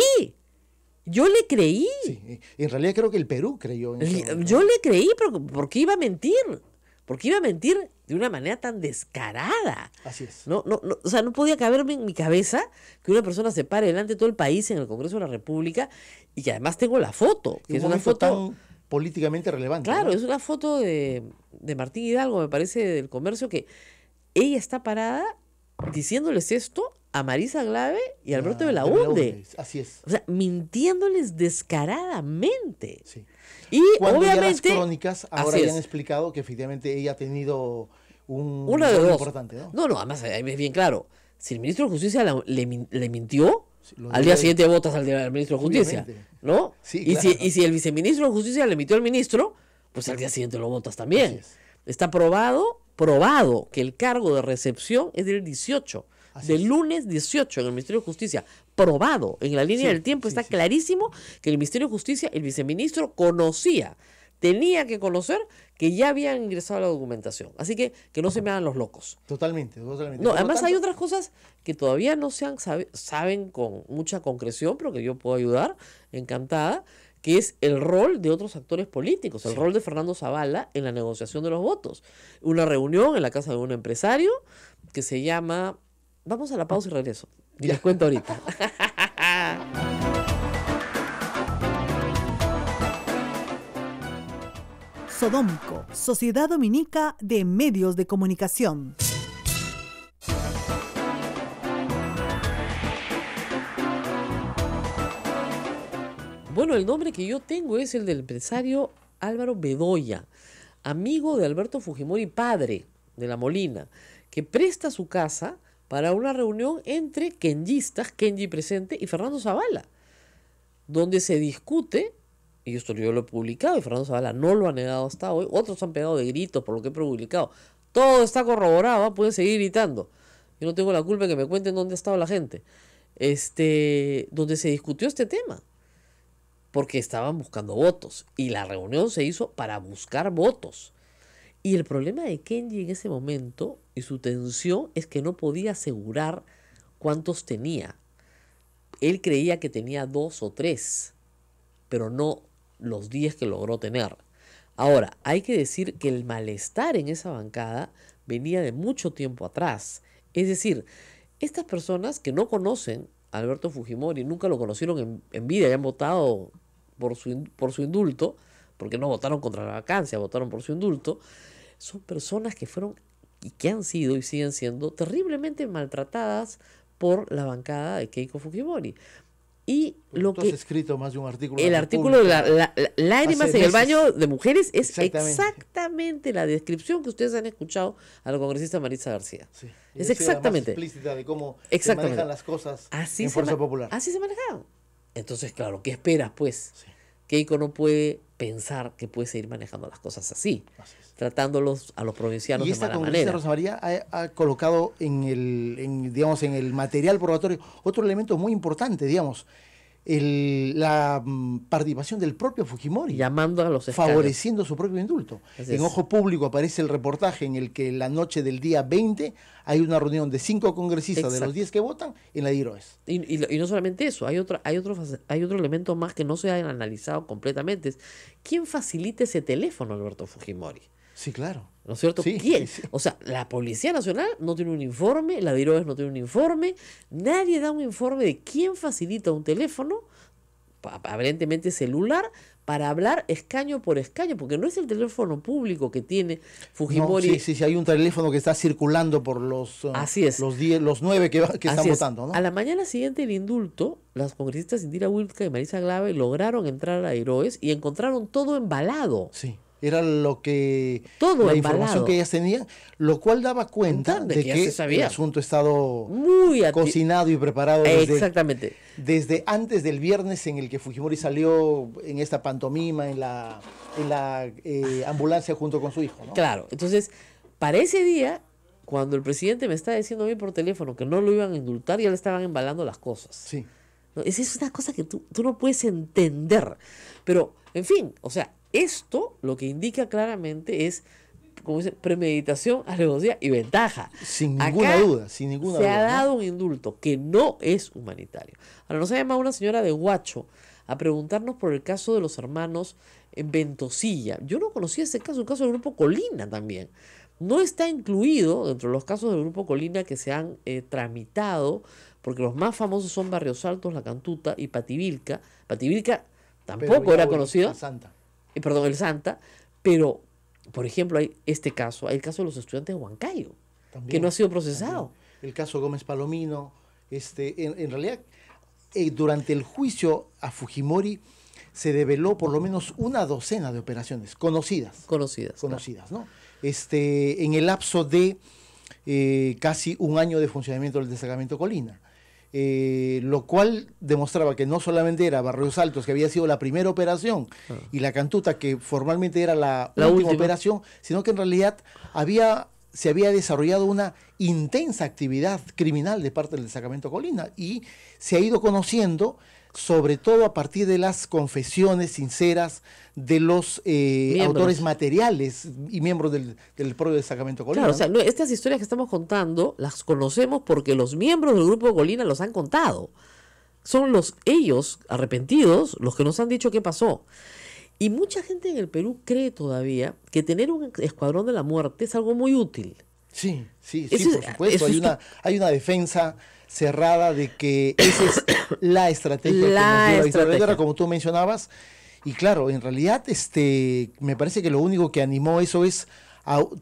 Sí, en realidad creo que el Perú creyó en ese momento. Yo le creí porque iba a mentir. Porque iba a mentir de una manera tan descarada. Así es. No, o sea, no podía caberme en mi cabeza que una persona se pare delante de todo el país en el Congreso de la República y que además tengo la foto, que En es un una momento foto. tan políticamente relevante. Claro, ¿no? es una foto de Martín Hidalgo, me parece, del Comercio, que ella está parada diciéndoles esto a Marisa Glave y a Alberto de Belaúnde. Así es. O sea, mintiéndoles descaradamente. Sí. Y Cuando ya las obviamente. crónicas ahora así ya han es. explicado que efectivamente ella ha tenido un Una de rol dos. importante, ¿no? No, además ahí es bien claro. Si el ministro de Justicia le mintió, Sí, lo al debe- día siguiente votas al ministro de Justicia. Obviamente. ¿No? Sí, y, claro. si el viceministro de Justicia le mintió al ministro, pues al día siguiente lo votas también. Así es. Está probado que el cargo de recepción es del 18. Así Del es. lunes 18 en el Ministerio de Justicia. Probado. En la línea Sí, del tiempo sí, está sí. clarísimo que el Ministerio de Justicia, el viceministro conocía, tenía que conocer que ya habían ingresado la documentación. Así que no se me hagan los locos. Totalmente. No, Por lo además tanto, hay otras cosas que todavía no saben con mucha concreción, pero que yo puedo ayudar, encantada, que es el rol de otros actores políticos, el rol de Fernando Zavala en la negociación de los votos. Una reunión en la casa de un empresario que se llama... Vamos a la pausa y regreso. Y les cuento ahorita. Sodomco, Sociedad Dominica de Medios de Comunicación. Bueno, el nombre que yo tengo es el del empresario Álvaro Bedoya, amigo de Alberto Fujimori, padre de La Molina, que presta su casa para una reunión entre kenjistas, Kenji presente, y Fernando Zavala, donde se discute, y esto yo lo he publicado, y Fernando Zavala no lo ha negado hasta hoy, otros han pegado de gritos por lo que he publicado, todo está corroborado, pueden seguir gritando, yo no tengo la culpa de que me cuenten dónde ha estado la gente, donde se discutió este tema, porque estaban buscando votos, y la reunión se hizo para buscar votos. Y el problema de Kenji en ese momento y su tensión es que no podía asegurar cuántos tenía. Él creía que tenía 2 o 3, pero no los 10 que logró tener. Ahora, hay que decir que el malestar en esa bancada venía de mucho tiempo atrás. Es decir, estas personas que no conocen a Alberto Fujimori, nunca lo conocieron en vida y han votado por su indulto, porque no votaron contra la vacancia, votaron por su indulto, son personas que fueron y que han sido y siguen siendo terriblemente maltratadas por la bancada de Keiko Fujimori. Y lo Tú que has escrito más de un artículo. el artículo de lágrimas hace en el meses. baño de mujeres es Exactamente. exactamente la descripción que ustedes han escuchado a la congresista Maritza García. Sí. Es Ella sí era más exactamente. explícita de cómo se Exactamente. manejan las cosas Así en se Fuerza ma- Popular. Así se manejaban. Entonces, claro, ¿qué esperas, pues? Sí. Keiko no puede pensar que puede seguir manejando las cosas así, Así es. tratándolos a los provincianos Y de esta mala congresista manera. Rosa María ha colocado digamos, en el material probatorio otro elemento muy importante, digamos, la participación del propio Fujimori, Llamando a los escaños. favoreciendo su propio indulto. Así En es. Ojo Público aparece el reportaje en el que la noche del día 20 hay una reunión de 5 congresistas de Exacto. los 10 que votan en la de Iroes. Y no solamente eso, hay otro elemento más que no se ha analizado completamente. Es, ¿quién facilita ese teléfono, Alberto Fujimori? Sí, claro. ¿No es cierto? Sí, ¿Quién? sí. O sea, la Policía Nacional no tiene un informe, la de Iroes no tiene un informe, nadie da un informe de quién facilita un teléfono, aparentemente celular, para hablar escaño por escaño, porque no es el teléfono público que tiene Fujimori. No, sí, hay un teléfono que está circulando por Así es. los 9 que están Así es. votando, ¿no? A la mañana siguiente del indulto, las congresistas Indira Wilka y Marisa Glave lograron entrar a Iroes y encontraron todo embalado. Sí, era lo que Todo la embalado. información que ellas tenían, lo cual daba cuenta De de que ya que se sabía. el asunto ha estado Muy cocinado y preparado Exactamente. desde antes del viernes en el que Fujimori salió en esta pantomima, en la ambulancia junto con su hijo, ¿no? Claro, entonces, para ese día, cuando el presidente me está diciendo a mí por teléfono que no lo iban a indultar, ya le estaban embalando las cosas. Sí. ¿No? Esa es una cosa que tú no puedes entender. Pero, en fin, o sea, esto lo que indica claramente es, como dice, premeditación, alevosía y ventaja. Sin ninguna Acá duda, sin ninguna se duda. ha ¿no? dado un indulto que no es humanitario. Ahora, nos ha llamado una señora de Huacho a preguntarnos por el caso de los hermanos en Ventosilla. Yo no conocía ese caso, un caso del Grupo Colina también. No está incluido dentro de los casos del Grupo Colina que se han tramitado, porque los más famosos son Barrios Altos, La Cantuta y Pativilca. Pativilca tampoco Pero ya era hoy, conocido, la Santa. perdón, el Santa, pero, por ejemplo, hay este caso, hay el caso de los estudiantes de Huancayo, También, que no ha sido procesado. también. El caso Gómez Palomino, en realidad, durante el juicio a Fujimori se develó por lo menos una docena de operaciones conocidas, Conocidas. ¿no? En el lapso de casi un año de funcionamiento del destacamento Colina. Lo cual demostraba que no solamente era Barrios Altos, que había sido la primera operación, y La Cantuta, que formalmente era la última operación, sino que en realidad se había desarrollado una intensa actividad criminal de parte del destacamento Colina, y se ha ido conociendo, sobre todo a partir de las confesiones sinceras de los autores materiales y miembros del propio destacamento Colina. Claro, o sea, estas historias que estamos contando las conocemos porque los miembros del Grupo Colina los han contado. Son ellos arrepentidos los que nos han dicho qué pasó. Y mucha gente en el Perú cree todavía que tener un escuadrón de la muerte es algo muy útil. Sí, Eso por supuesto. Hay una defensa cerrada de que esa es la estrategia que nos dio la dictadura de guerra, como tú mencionabas. Y claro, en realidad me parece que lo único que animó eso es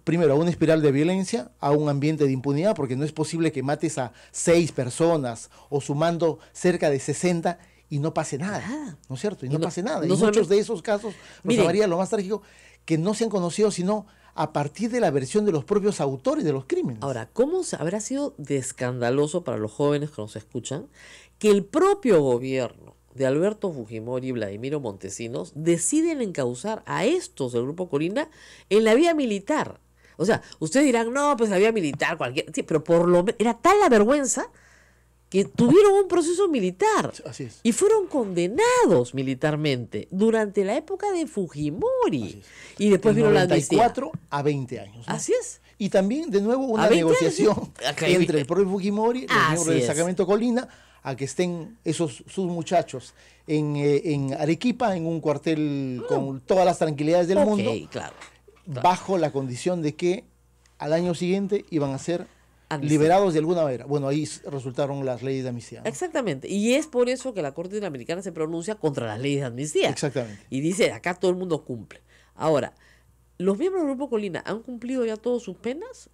primero a una espiral de violencia, a un ambiente de impunidad, porque no es posible que mates a 6 personas o sumando cerca de 60 y no pase nada, ¿no es cierto? Y no pase nada. Y muchos de esos casos, Rosa María, lo más trágico, que no se han conocido sino a partir de la versión de los propios autores de los crímenes. Ahora, ¿cómo habrá sido de escandaloso para los jóvenes que nos escuchan que el propio gobierno de Alberto Fujimori y Vladimiro Montesinos deciden encauzar a estos del Grupo Colina en la vía militar? O sea, ustedes dirán, no, pues la vía militar, sí, pero por lo menos era tal la vergüenza que tuvieron un proceso militar. Así es. Y fueron condenados militarmente durante la época de Fujimori. Y después vino la amnistía. 94 a 20 años. ¿no? Así es. Y también, de nuevo, una 20 negociación años, sí. entre el propio Fujimori, los miembros del es. destacamento Colina, a que estén sus muchachos en Arequipa, en un cuartel con todas las tranquilidades del mundo, Claro. bajo la condición de que al año siguiente iban a ser liberados de alguna manera. Bueno, ahí resultaron las leyes de amnistía, ¿no? Exactamente. Y es por eso que la Corte Interamericana se pronuncia contra las leyes de amnistía. Exactamente. Y dice, acá todo el mundo cumple. Ahora, ¿los miembros del Grupo Colina han cumplido ya todas sus penas?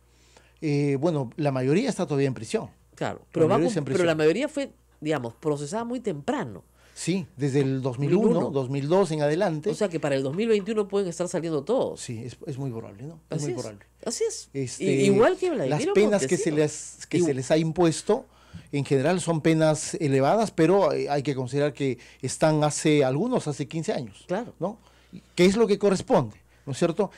Bueno, la mayoría está todavía en prisión. Claro, La pero, mayoría está en pero prisión. la mayoría fue, digamos, procesada muy temprano. Sí, desde el 2001, 2002 en adelante. O sea que para el 2021 pueden estar saliendo todos. Sí, es muy probable, ¿no? Es Así muy es. probable. Así es. Igual que Vladimiro las penas que se Montesinos. les ha impuesto, en general son penas elevadas, pero hay que considerar que están hace 15 años. Claro. ¿No? ¿Qué es lo que corresponde? ¿No es cierto?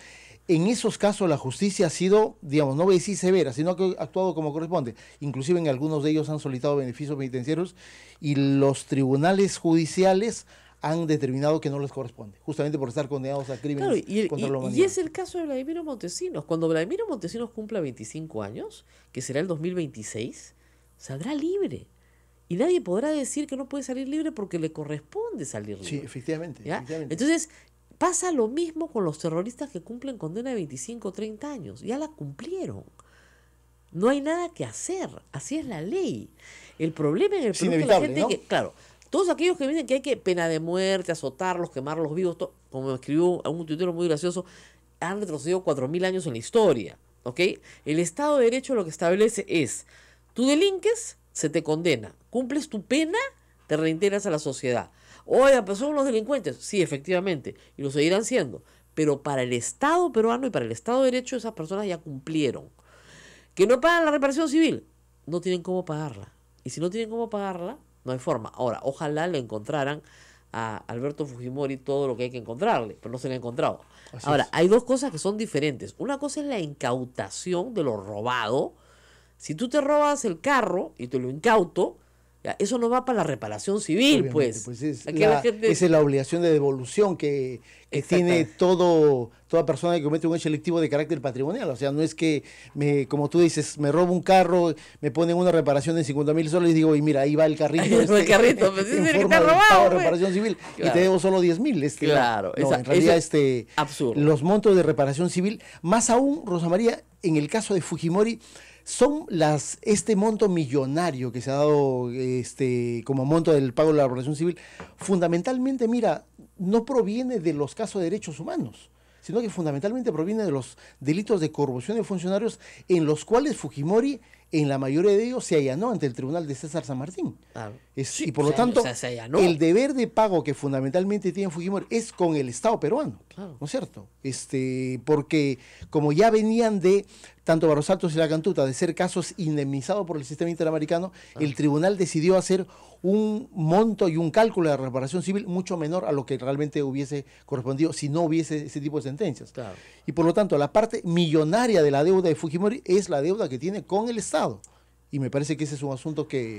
En esos casos la justicia ha sido, digamos, no voy a decir severa, sino que ha actuado como corresponde. Inclusive en algunos de ellos han solicitado beneficios penitenciarios y los tribunales judiciales han determinado que no les corresponde, justamente por estar condenados a crímenes contra la humanidad. Y es el caso de Vladimiro Montesinos. Cuando Vladimiro Montesinos cumpla 25 años, que será el 2026, saldrá libre. Y nadie podrá decir que no puede salir libre porque le corresponde salir libre. Sí, efectivamente. ¿Ya? Entonces, pasa lo mismo con los terroristas que cumplen condena de 25 o 30 años. Ya la cumplieron. No hay nada que hacer. Así es la ley. El problema en el Perú es que la gente, ¿no? Claro, todos aquellos que dicen que hay que pena de muerte, azotarlos, quemarlos vivos, como me escribió un tuitero muy gracioso, han retrocedido 4.000 años en la historia. ¿Ok? El Estado de Derecho lo que establece es, tú delinques, se te condena. Cumples tu pena, te reintegras a la sociedad. Oiga, pues son unos delincuentes. Sí, efectivamente, y lo seguirán siendo. Pero para el Estado peruano y para el Estado de Derecho, esas personas ya cumplieron. ¿Que no pagan la reparación civil? No tienen cómo pagarla. Y si no tienen cómo pagarla, no hay forma. Ahora, ojalá le encontraran a Alberto Fujimori todo lo que hay que encontrarle, pero no se le ha encontrado. Ahora, hay dos cosas que son diferentes. Una cosa es la incautación de lo robado. Si tú te robas el carro y te lo incauto, ya, eso no va para la reparación civil, pues. Esa es la obligación de devolución que tiene toda persona que comete un hecho delictivo de carácter patrimonial. O sea, no es que, como tú dices, me robo un carro, me ponen una reparación de 50.000 soles y digo, y mira, ahí va el carrito. El carrito, pues, en es el forma que de robado, pago de pues. reparación civil, Claro. y te debo solo 10.000. Claro. En realidad, absurdo. Los montos de reparación civil, más aún, Rosa María, en el caso de Fujimori, son este monto millonario que se ha dado como monto del pago de la reparación civil, fundamentalmente, mira, no proviene de los casos de derechos humanos, sino que fundamentalmente proviene de los delitos de corrupción de funcionarios en los cuales Fujimori, en la mayoría de ellos, se allanó ante el tribunal de César San Martín. Claro. Y por lo tanto, el deber de pago que fundamentalmente tiene Fujimori es con el Estado peruano, claro. ¿no es cierto? Porque como ya venían de, tanto Barros Altos y La Cantuta, de ser casos indemnizados por el sistema interamericano, el tribunal decidió hacer un monto y un cálculo de reparación civil mucho menor a lo que realmente hubiese correspondido si no hubiese ese tipo de sentencias. Claro. Y por lo tanto, la parte millonaria de la deuda de Fujimori es la deuda que tiene con el Estado. Y me parece que ese es un asunto que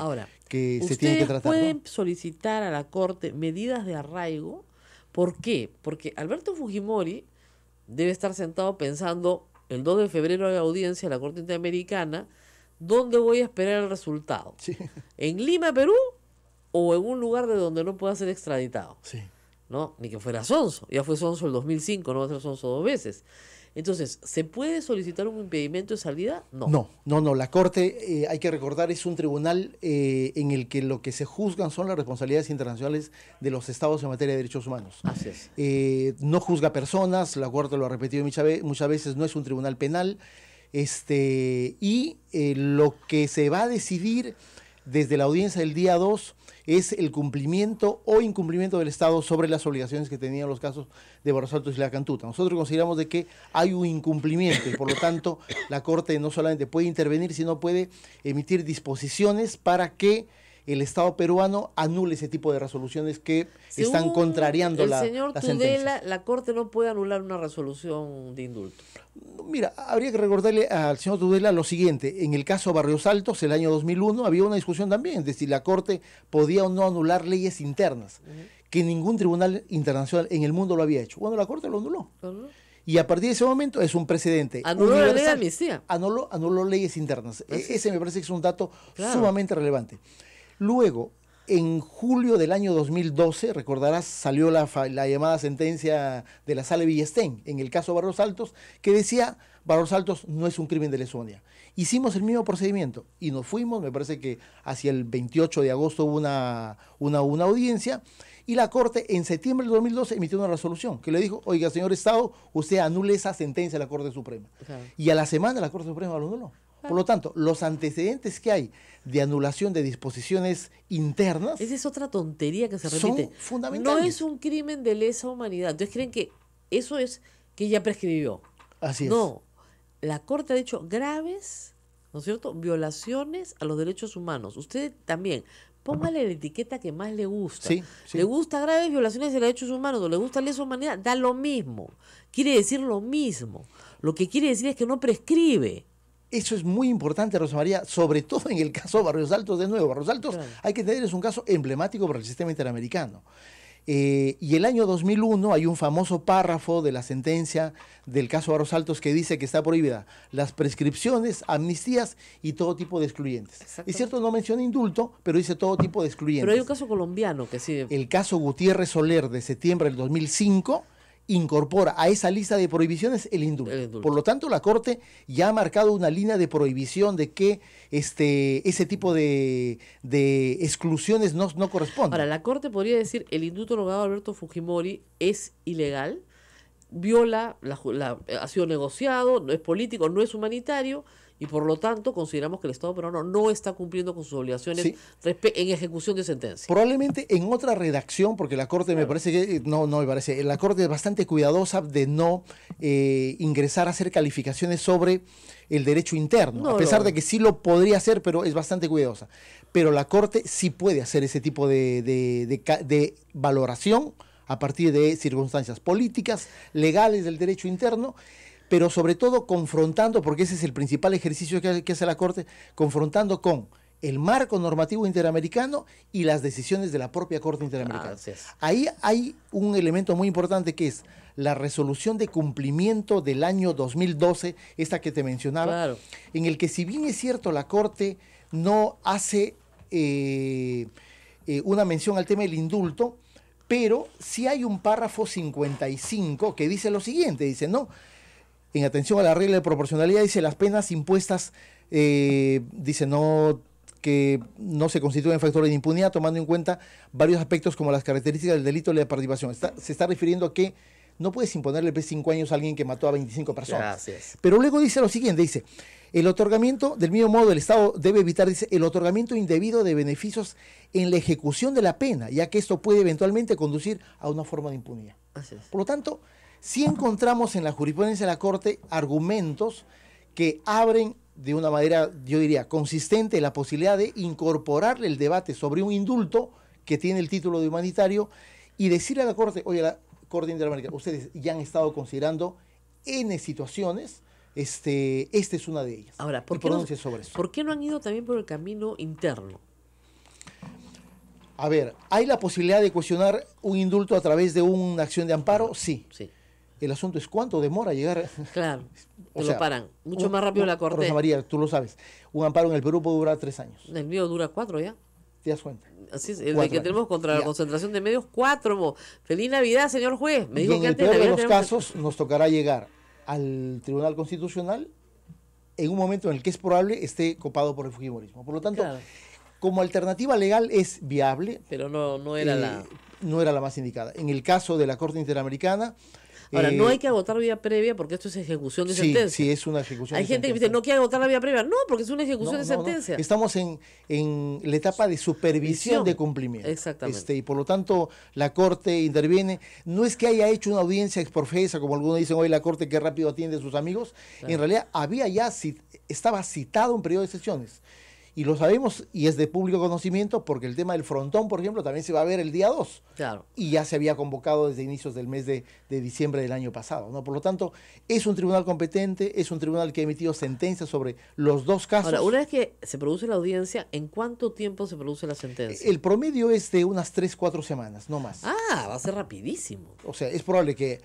se tiene que tratar. Ustedes pueden ¿no? solicitar a la Corte medidas de arraigo. ¿Por qué? Porque Alberto Fujimori debe estar sentado pensando, el 2 de febrero hay audiencia en la Corte Interamericana, ¿dónde voy a esperar el resultado? Sí. ¿En Lima, Perú? ¿O en un lugar de donde no pueda ser extraditado? Sí. ¿No? Ni que fuera sonso. Ya fue sonso el 2005, no va a ser sonso 2 veces. Entonces, ¿se puede solicitar un impedimento de salida? No. No. La Corte, hay que recordar, es un tribunal en el que lo que se juzgan son las responsabilidades internacionales de los estados en materia de derechos humanos. Así es. No juzga personas, la Corte lo ha repetido muchas veces, no es un tribunal penal. Lo que se va a decidir desde la audiencia del día 2 es el cumplimiento o incumplimiento del Estado sobre las obligaciones que tenían los casos de Barros Altos y La Cantuta. Nosotros consideramos de que hay un incumplimiento y por lo tanto la Corte no solamente puede intervenir, sino puede emitir disposiciones para que el Estado peruano anule ese tipo de resoluciones que están contrariando la sentencia. El señor Tudela, la Corte no puede anular una resolución de indulto. Mira, habría que recordarle al señor Tudela lo siguiente. En el caso Barrios Altos, el año 2001, había una discusión también de si la Corte podía o no anular leyes internas, que ningún tribunal internacional en el mundo lo había hecho. Bueno, la Corte lo anuló. Y a partir de ese momento es un precedente. Anuló la ley de amnistía. Anuló leyes internas. Ese me parece que es un dato sumamente relevante. Luego, en julio del año 2012, recordarás, salió la llamada sentencia de la Sala Villestén en el caso Barros Altos, que decía Barros Altos no es un crimen de lesa humanidad. Hicimos el mismo procedimiento y nos fuimos, me parece que hacia el 28 de agosto hubo una audiencia, y la Corte en septiembre del 2012 emitió una resolución que le dijo, oiga, señor Estado, usted anule esa sentencia de la Corte Suprema. Claro. Y a la semana la Corte Suprema lo anuló. Por lo tanto, los antecedentes que hay de anulación de disposiciones internas Esa es otra tontería que se son repite. fundamentales. No es un crimen de lesa humanidad. Entonces creen que eso es que ya prescribió. Así es. No, la Corte ha dicho graves, ¿no es cierto?, violaciones a los derechos humanos. Usted también, póngale la etiqueta que más le gusta. Sí, sí. Le gusta graves violaciones de derechos humanos o le gusta lesa humanidad, da lo mismo. Quiere decir lo mismo. Lo que quiere decir es que no prescribe. Eso es muy importante, Rosa María, sobre todo en el caso de Barrios Altos de nuevo. Barrios Altos, Claro. hay que entender, es un caso emblemático para el sistema interamericano. Y el año 2001 hay un famoso párrafo de la sentencia del caso Barros Altos que dice que está prohibida las prescripciones, amnistías y todo tipo de excluyentes. Exacto. Es cierto, no menciona indulto, pero dice todo tipo de excluyentes. Pero hay un caso colombiano que sí. El caso Gutiérrez Soler de septiembre del 2005 incorpora a esa lista de prohibiciones el indulto. El indulto. Por lo tanto, la Corte ya ha marcado una línea de prohibición de que ese tipo de exclusiones no corresponden. Ahora, la Corte podría decir el indulto rogado a Alberto Fujimori es ilegal, viola, ha sido negociado, no es político, no es humanitario, y por lo tanto consideramos que el Estado peruano no está cumpliendo con sus obligaciones Sí. en ejecución de sentencia. Probablemente en otra redacción, porque la Corte me parece que, no me parece, la Corte es bastante cuidadosa de no ingresar a hacer calificaciones sobre el derecho interno, No, a pesar no. de que sí lo podría hacer, pero es bastante cuidadosa. Pero la Corte sí puede hacer ese tipo de valoración a partir de circunstancias políticas, legales del derecho interno, pero sobre todo confrontando, porque ese es el principal ejercicio que hace la Corte, confrontando con el marco normativo interamericano y las decisiones de la propia Corte Interamericana. Así es. Ahí hay un elemento muy importante que es la resolución de cumplimiento del año 2012, esta que te mencionaba, Claro. en el que, si bien es cierto, la Corte no hace una mención al tema del indulto, pero sí hay un párrafo 55 que dice lo siguiente, dice, no, en atención a la regla de proporcionalidad, dice, las penas impuestas, dice, no, que no se constituyen factores de impunidad, tomando en cuenta varios aspectos como las características del delito y la participación. Se está refiriendo a que no puedes imponerle 5 años a alguien que mató a 25 personas. Así es. Pero luego dice lo siguiente, dice, el otorgamiento, del mismo modo, el Estado debe evitar, dice, el otorgamiento indebido de beneficios en la ejecución de la pena, ya que esto puede eventualmente conducir a una forma de impunidad. Así es. Por lo tanto, sí encontramos en la jurisprudencia de la Corte argumentos que abren de una manera, yo diría, consistente la posibilidad de incorporarle el debate sobre un indulto que tiene el título de humanitario y decirle a la Corte, oye, la Corte Interamericana, ustedes ya han estado considerando N situaciones, esta es una de ellas. Ahora, Y ¿por qué pronuncie sobre eso. ¿por qué no han ido también por el camino interno? A ver, ¿hay la posibilidad de cuestionar un indulto a través de una acción de amparo? Sí. Sí, El asunto es cuánto demora llegar. claro. O Te sea, lo paran. Mucho más rápido la Corte. Rosa María, tú lo sabes. Un amparo en el Perú puede durar 3 años. El mío dura 4 ya. ¿Te das cuenta? Así es, el 4 que tenemos años. contra la Ya. concentración de medios, 4. Feliz Navidad, señor juez. Me Y dijo en que el antes de peor de Navidad los tenemos casos nos tocará llegar al Tribunal Constitucional en un momento en el que es probable esté copado por el fujimorismo. Por lo tanto, Claro. como alternativa legal es viable, Pero no era la... no era la más indicada. En el caso de la Corte Interamericana... Ahora, no hay que agotar vía previa porque esto es ejecución de sí, sentencia. sí, es una ejecución Hay de gente que sentencia. dice, no quiere agotar la vía previa. No, porque es una ejecución de No, no. sentencia. Estamos en la etapa de supervisión Visión. de cumplimiento. Exactamente. Y por lo tanto, la Corte interviene. No es que haya hecho una audiencia exprofesa, como algunos dicen hoy, la Corte que rápido atiende a sus amigos. Claro. En realidad, estaba citado un periodo de sesiones. Y lo sabemos, y es de público conocimiento, porque el tema del frontón, por ejemplo, también se va a ver el día 2. Claro. Y ya se había convocado desde inicios del mes de diciembre del año pasado, ¿no? Por lo tanto, es un tribunal competente, es un tribunal que ha emitido sentencias sobre los dos casos. Ahora, una vez que se produce la audiencia, ¿en cuánto tiempo se produce la sentencia? El promedio es de unas 3-4 semanas, no más. Ah, va a ser rapidísimo. O sea, es probable que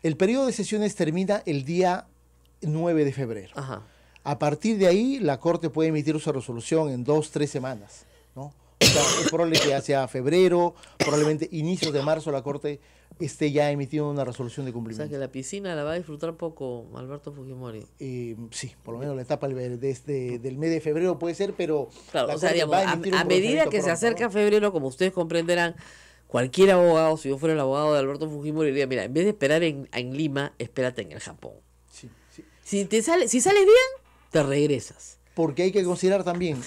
el periodo de sesiones termina el día 9 de febrero. Ajá. A partir de ahí, la Corte puede emitir su resolución en 2-3 semanas, ¿no? es probable que hacia febrero, probablemente inicios de marzo, la Corte esté ya emitiendo una resolución de O sea cumplimiento. que la piscina la va a disfrutar poco Alberto Fujimori. Sí, por lo menos la etapa del mes de febrero puede ser, pero Claro, la o sea, Corte digamos, va a emitir un a medida pronunciamiento que se pronto, acerca ¿no? febrero, como ustedes comprenderán, cualquier abogado, si yo fuera el abogado de Alberto Fujimori, diría, mira, en vez de esperar en Lima, espérate en el Japón. Sí, sí. Si sales bien, te regresas. Porque hay que considerar también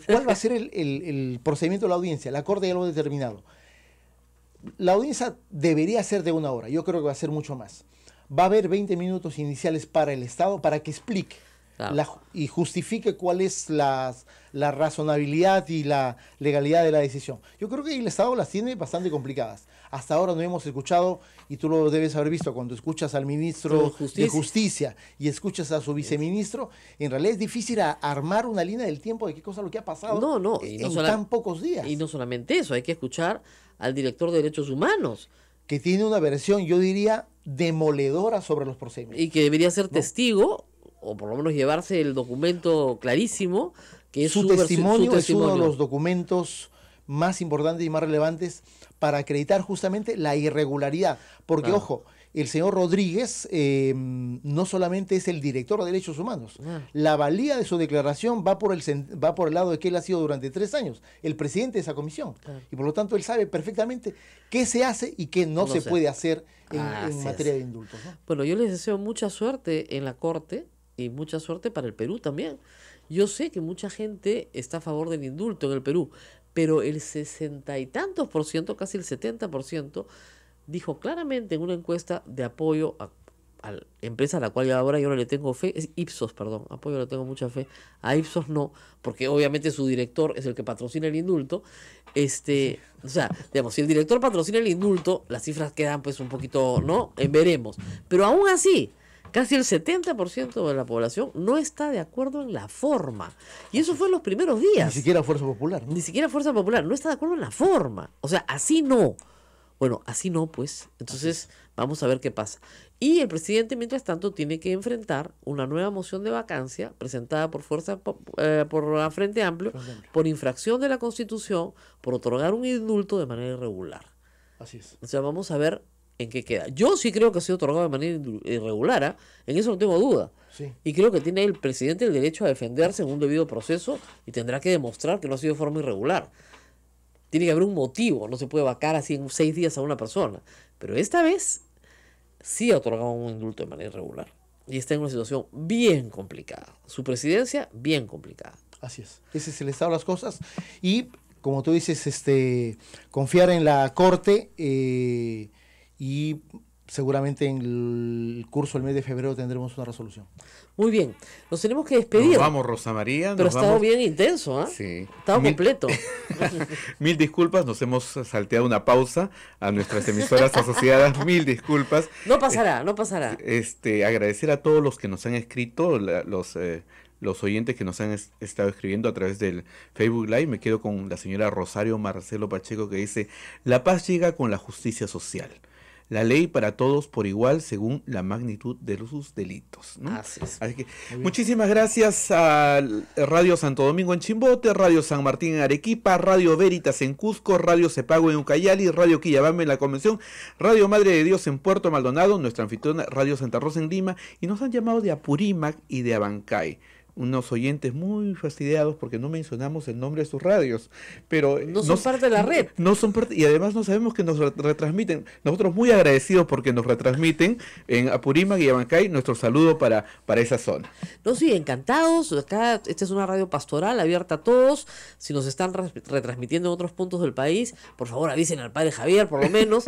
cuál va a ser el procedimiento de la audiencia. La Corte ya lo ha determinado. La audiencia debería ser de 1 hora. Yo creo que va a ser mucho más. Va a haber 20 minutos iniciales para el Estado para que explique Claro. y justifique cuál es la razonabilidad y la legalidad de la decisión. Yo creo que el Estado las tiene bastante complicadas. Hasta ahora no hemos escuchado, y tú lo debes haber visto cuando escuchas al ministro de Justicia y escuchas a su viceministro, en realidad es difícil armar una línea del tiempo de qué cosa lo que ha pasado en tan pocos días. Y no solamente eso, hay que escuchar al director de Derechos Humanos. Que tiene una versión, yo diría, demoledora sobre los procedimientos. Y que debería ser testigo, o por lo menos llevarse el documento clarísimo, que es su testimonio es uno de los documentos más importantes y más relevantes para acreditar justamente la irregularidad. Porque, Claro. ojo, el señor Rodríguez no solamente es el director de Derechos Humanos. La valía de su declaración va por el lado de que él ha sido durante 3 años el presidente de esa comisión. Claro. Y por lo tanto él sabe perfectamente qué se hace y qué no se puede hacer en materia de indultos, ¿no? Bueno, yo les deseo mucha suerte en la Corte y mucha suerte para el Perú también. Yo sé que mucha gente está a favor del indulto en el Perú, pero el 60 y tantos por ciento, casi el 70%, dijo claramente en una encuesta de apoyo a la empresa a la cual ahora yo no le tengo fe, es Ipsos, perdón, apoyo le tengo mucha fe, a Ipsos no, porque obviamente su director es el que patrocina el indulto. O sea, digamos, si el director patrocina el indulto, las cifras quedan pues un poquito, ¿no? Veremos. Pero aún así, casi el 70% de la población no está de acuerdo en la forma. Y eso fue en los primeros días. Ni siquiera Fuerza Popular, ¿no? Ni siquiera Fuerza Popular, no está de acuerdo en la forma. O sea, así no. Bueno, así no, pues. Entonces, vamos a ver qué pasa. Y el presidente, mientras tanto, tiene que enfrentar una nueva moción de vacancia presentada por por la Frente Amplio, por infracción de la Constitución, por otorgar un indulto de manera irregular. Así es. O sea, vamos a ver en qué queda. Yo sí creo que ha sido otorgado de manera irregular, ¿ah? En eso no tengo duda. Sí. Y creo que tiene el presidente el derecho a defenderse en un debido proceso y tendrá que demostrar que no ha sido de forma irregular. Tiene que haber un motivo, no se puede vacar así en 6 días a una persona. Pero esta vez sí ha otorgado un indulto de manera irregular. Y está en una situación bien complicada. Su presidencia, bien complicada. Así es. Ese es el estado de las cosas. Y, como tú dices, confiar en la Corte y seguramente en el curso del mes de febrero tendremos una resolución. Muy bien, nos tenemos que despedir. Nos vamos, Rosa María. Pero ha nos estado vamos. bien intenso, ¿ah? Sí. Ha estado completo. Mil disculpas, nos hemos salteado una pausa a nuestras emisoras asociadas. Mil disculpas. No pasará, no pasará. Agradecer a todos los que nos han escrito, los oyentes que nos han estado escribiendo a través del Facebook Live. Me quedo con la señora Rosario Marcelo Pacheco, que dice: la paz llega con la justicia social. La ley para todos por igual según la magnitud de sus delitos, ¿no? Así es. Así que muchísimas gracias a Radio Santo Domingo en Chimbote, Radio San Martín en Arequipa, Radio Veritas en Cusco, Radio Cepago en Ucayali, Radio Quillabamba en la Convención, Radio Madre de Dios en Puerto Maldonado, nuestra anfitriona Radio Santa Rosa en Lima, y nos han llamado de Apurímac y de Abancay. Unos oyentes muy fastidiados porque no mencionamos el nombre de sus radios, pero no son parte de la red. No son parte, y además no sabemos que nos retransmiten. Nosotros muy agradecidos porque nos retransmiten en Apurímac y Abancay. Nuestro saludo para esa zona. No, sí, encantados. Acá esta es una radio pastoral abierta a todos. Si nos están retransmitiendo en otros puntos del país, por favor avisen al padre Javier, por lo menos.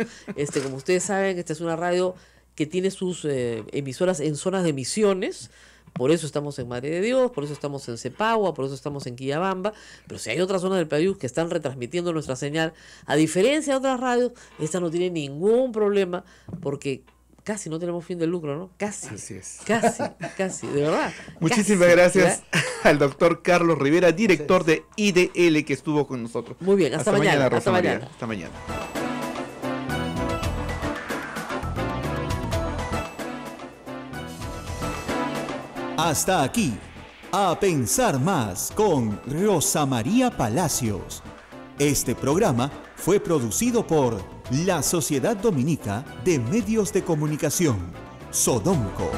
Como ustedes saben, esta es una radio que tiene sus emisoras en zonas de misiones. Por eso estamos en Madre de Dios, por eso estamos en Cepagua, por eso estamos en Quillabamba. Pero si hay otras zonas del país que están retransmitiendo nuestra señal, a diferencia de otras radios, esta no tiene ningún problema porque casi no tenemos fin de lucro, ¿no? Casi. Así es. Casi, de verdad. Muchísimas gracias al doctor Carlos Rivera, director de IDL, que estuvo con nosotros. Muy bien, hasta mañana. Rosa Hasta María. mañana. Hasta mañana. Hasta aquí, A Pensar Más con Rosa María Palacios. Este programa fue producido por la Sociedad Dominica de Medios de Comunicación, Sodomco.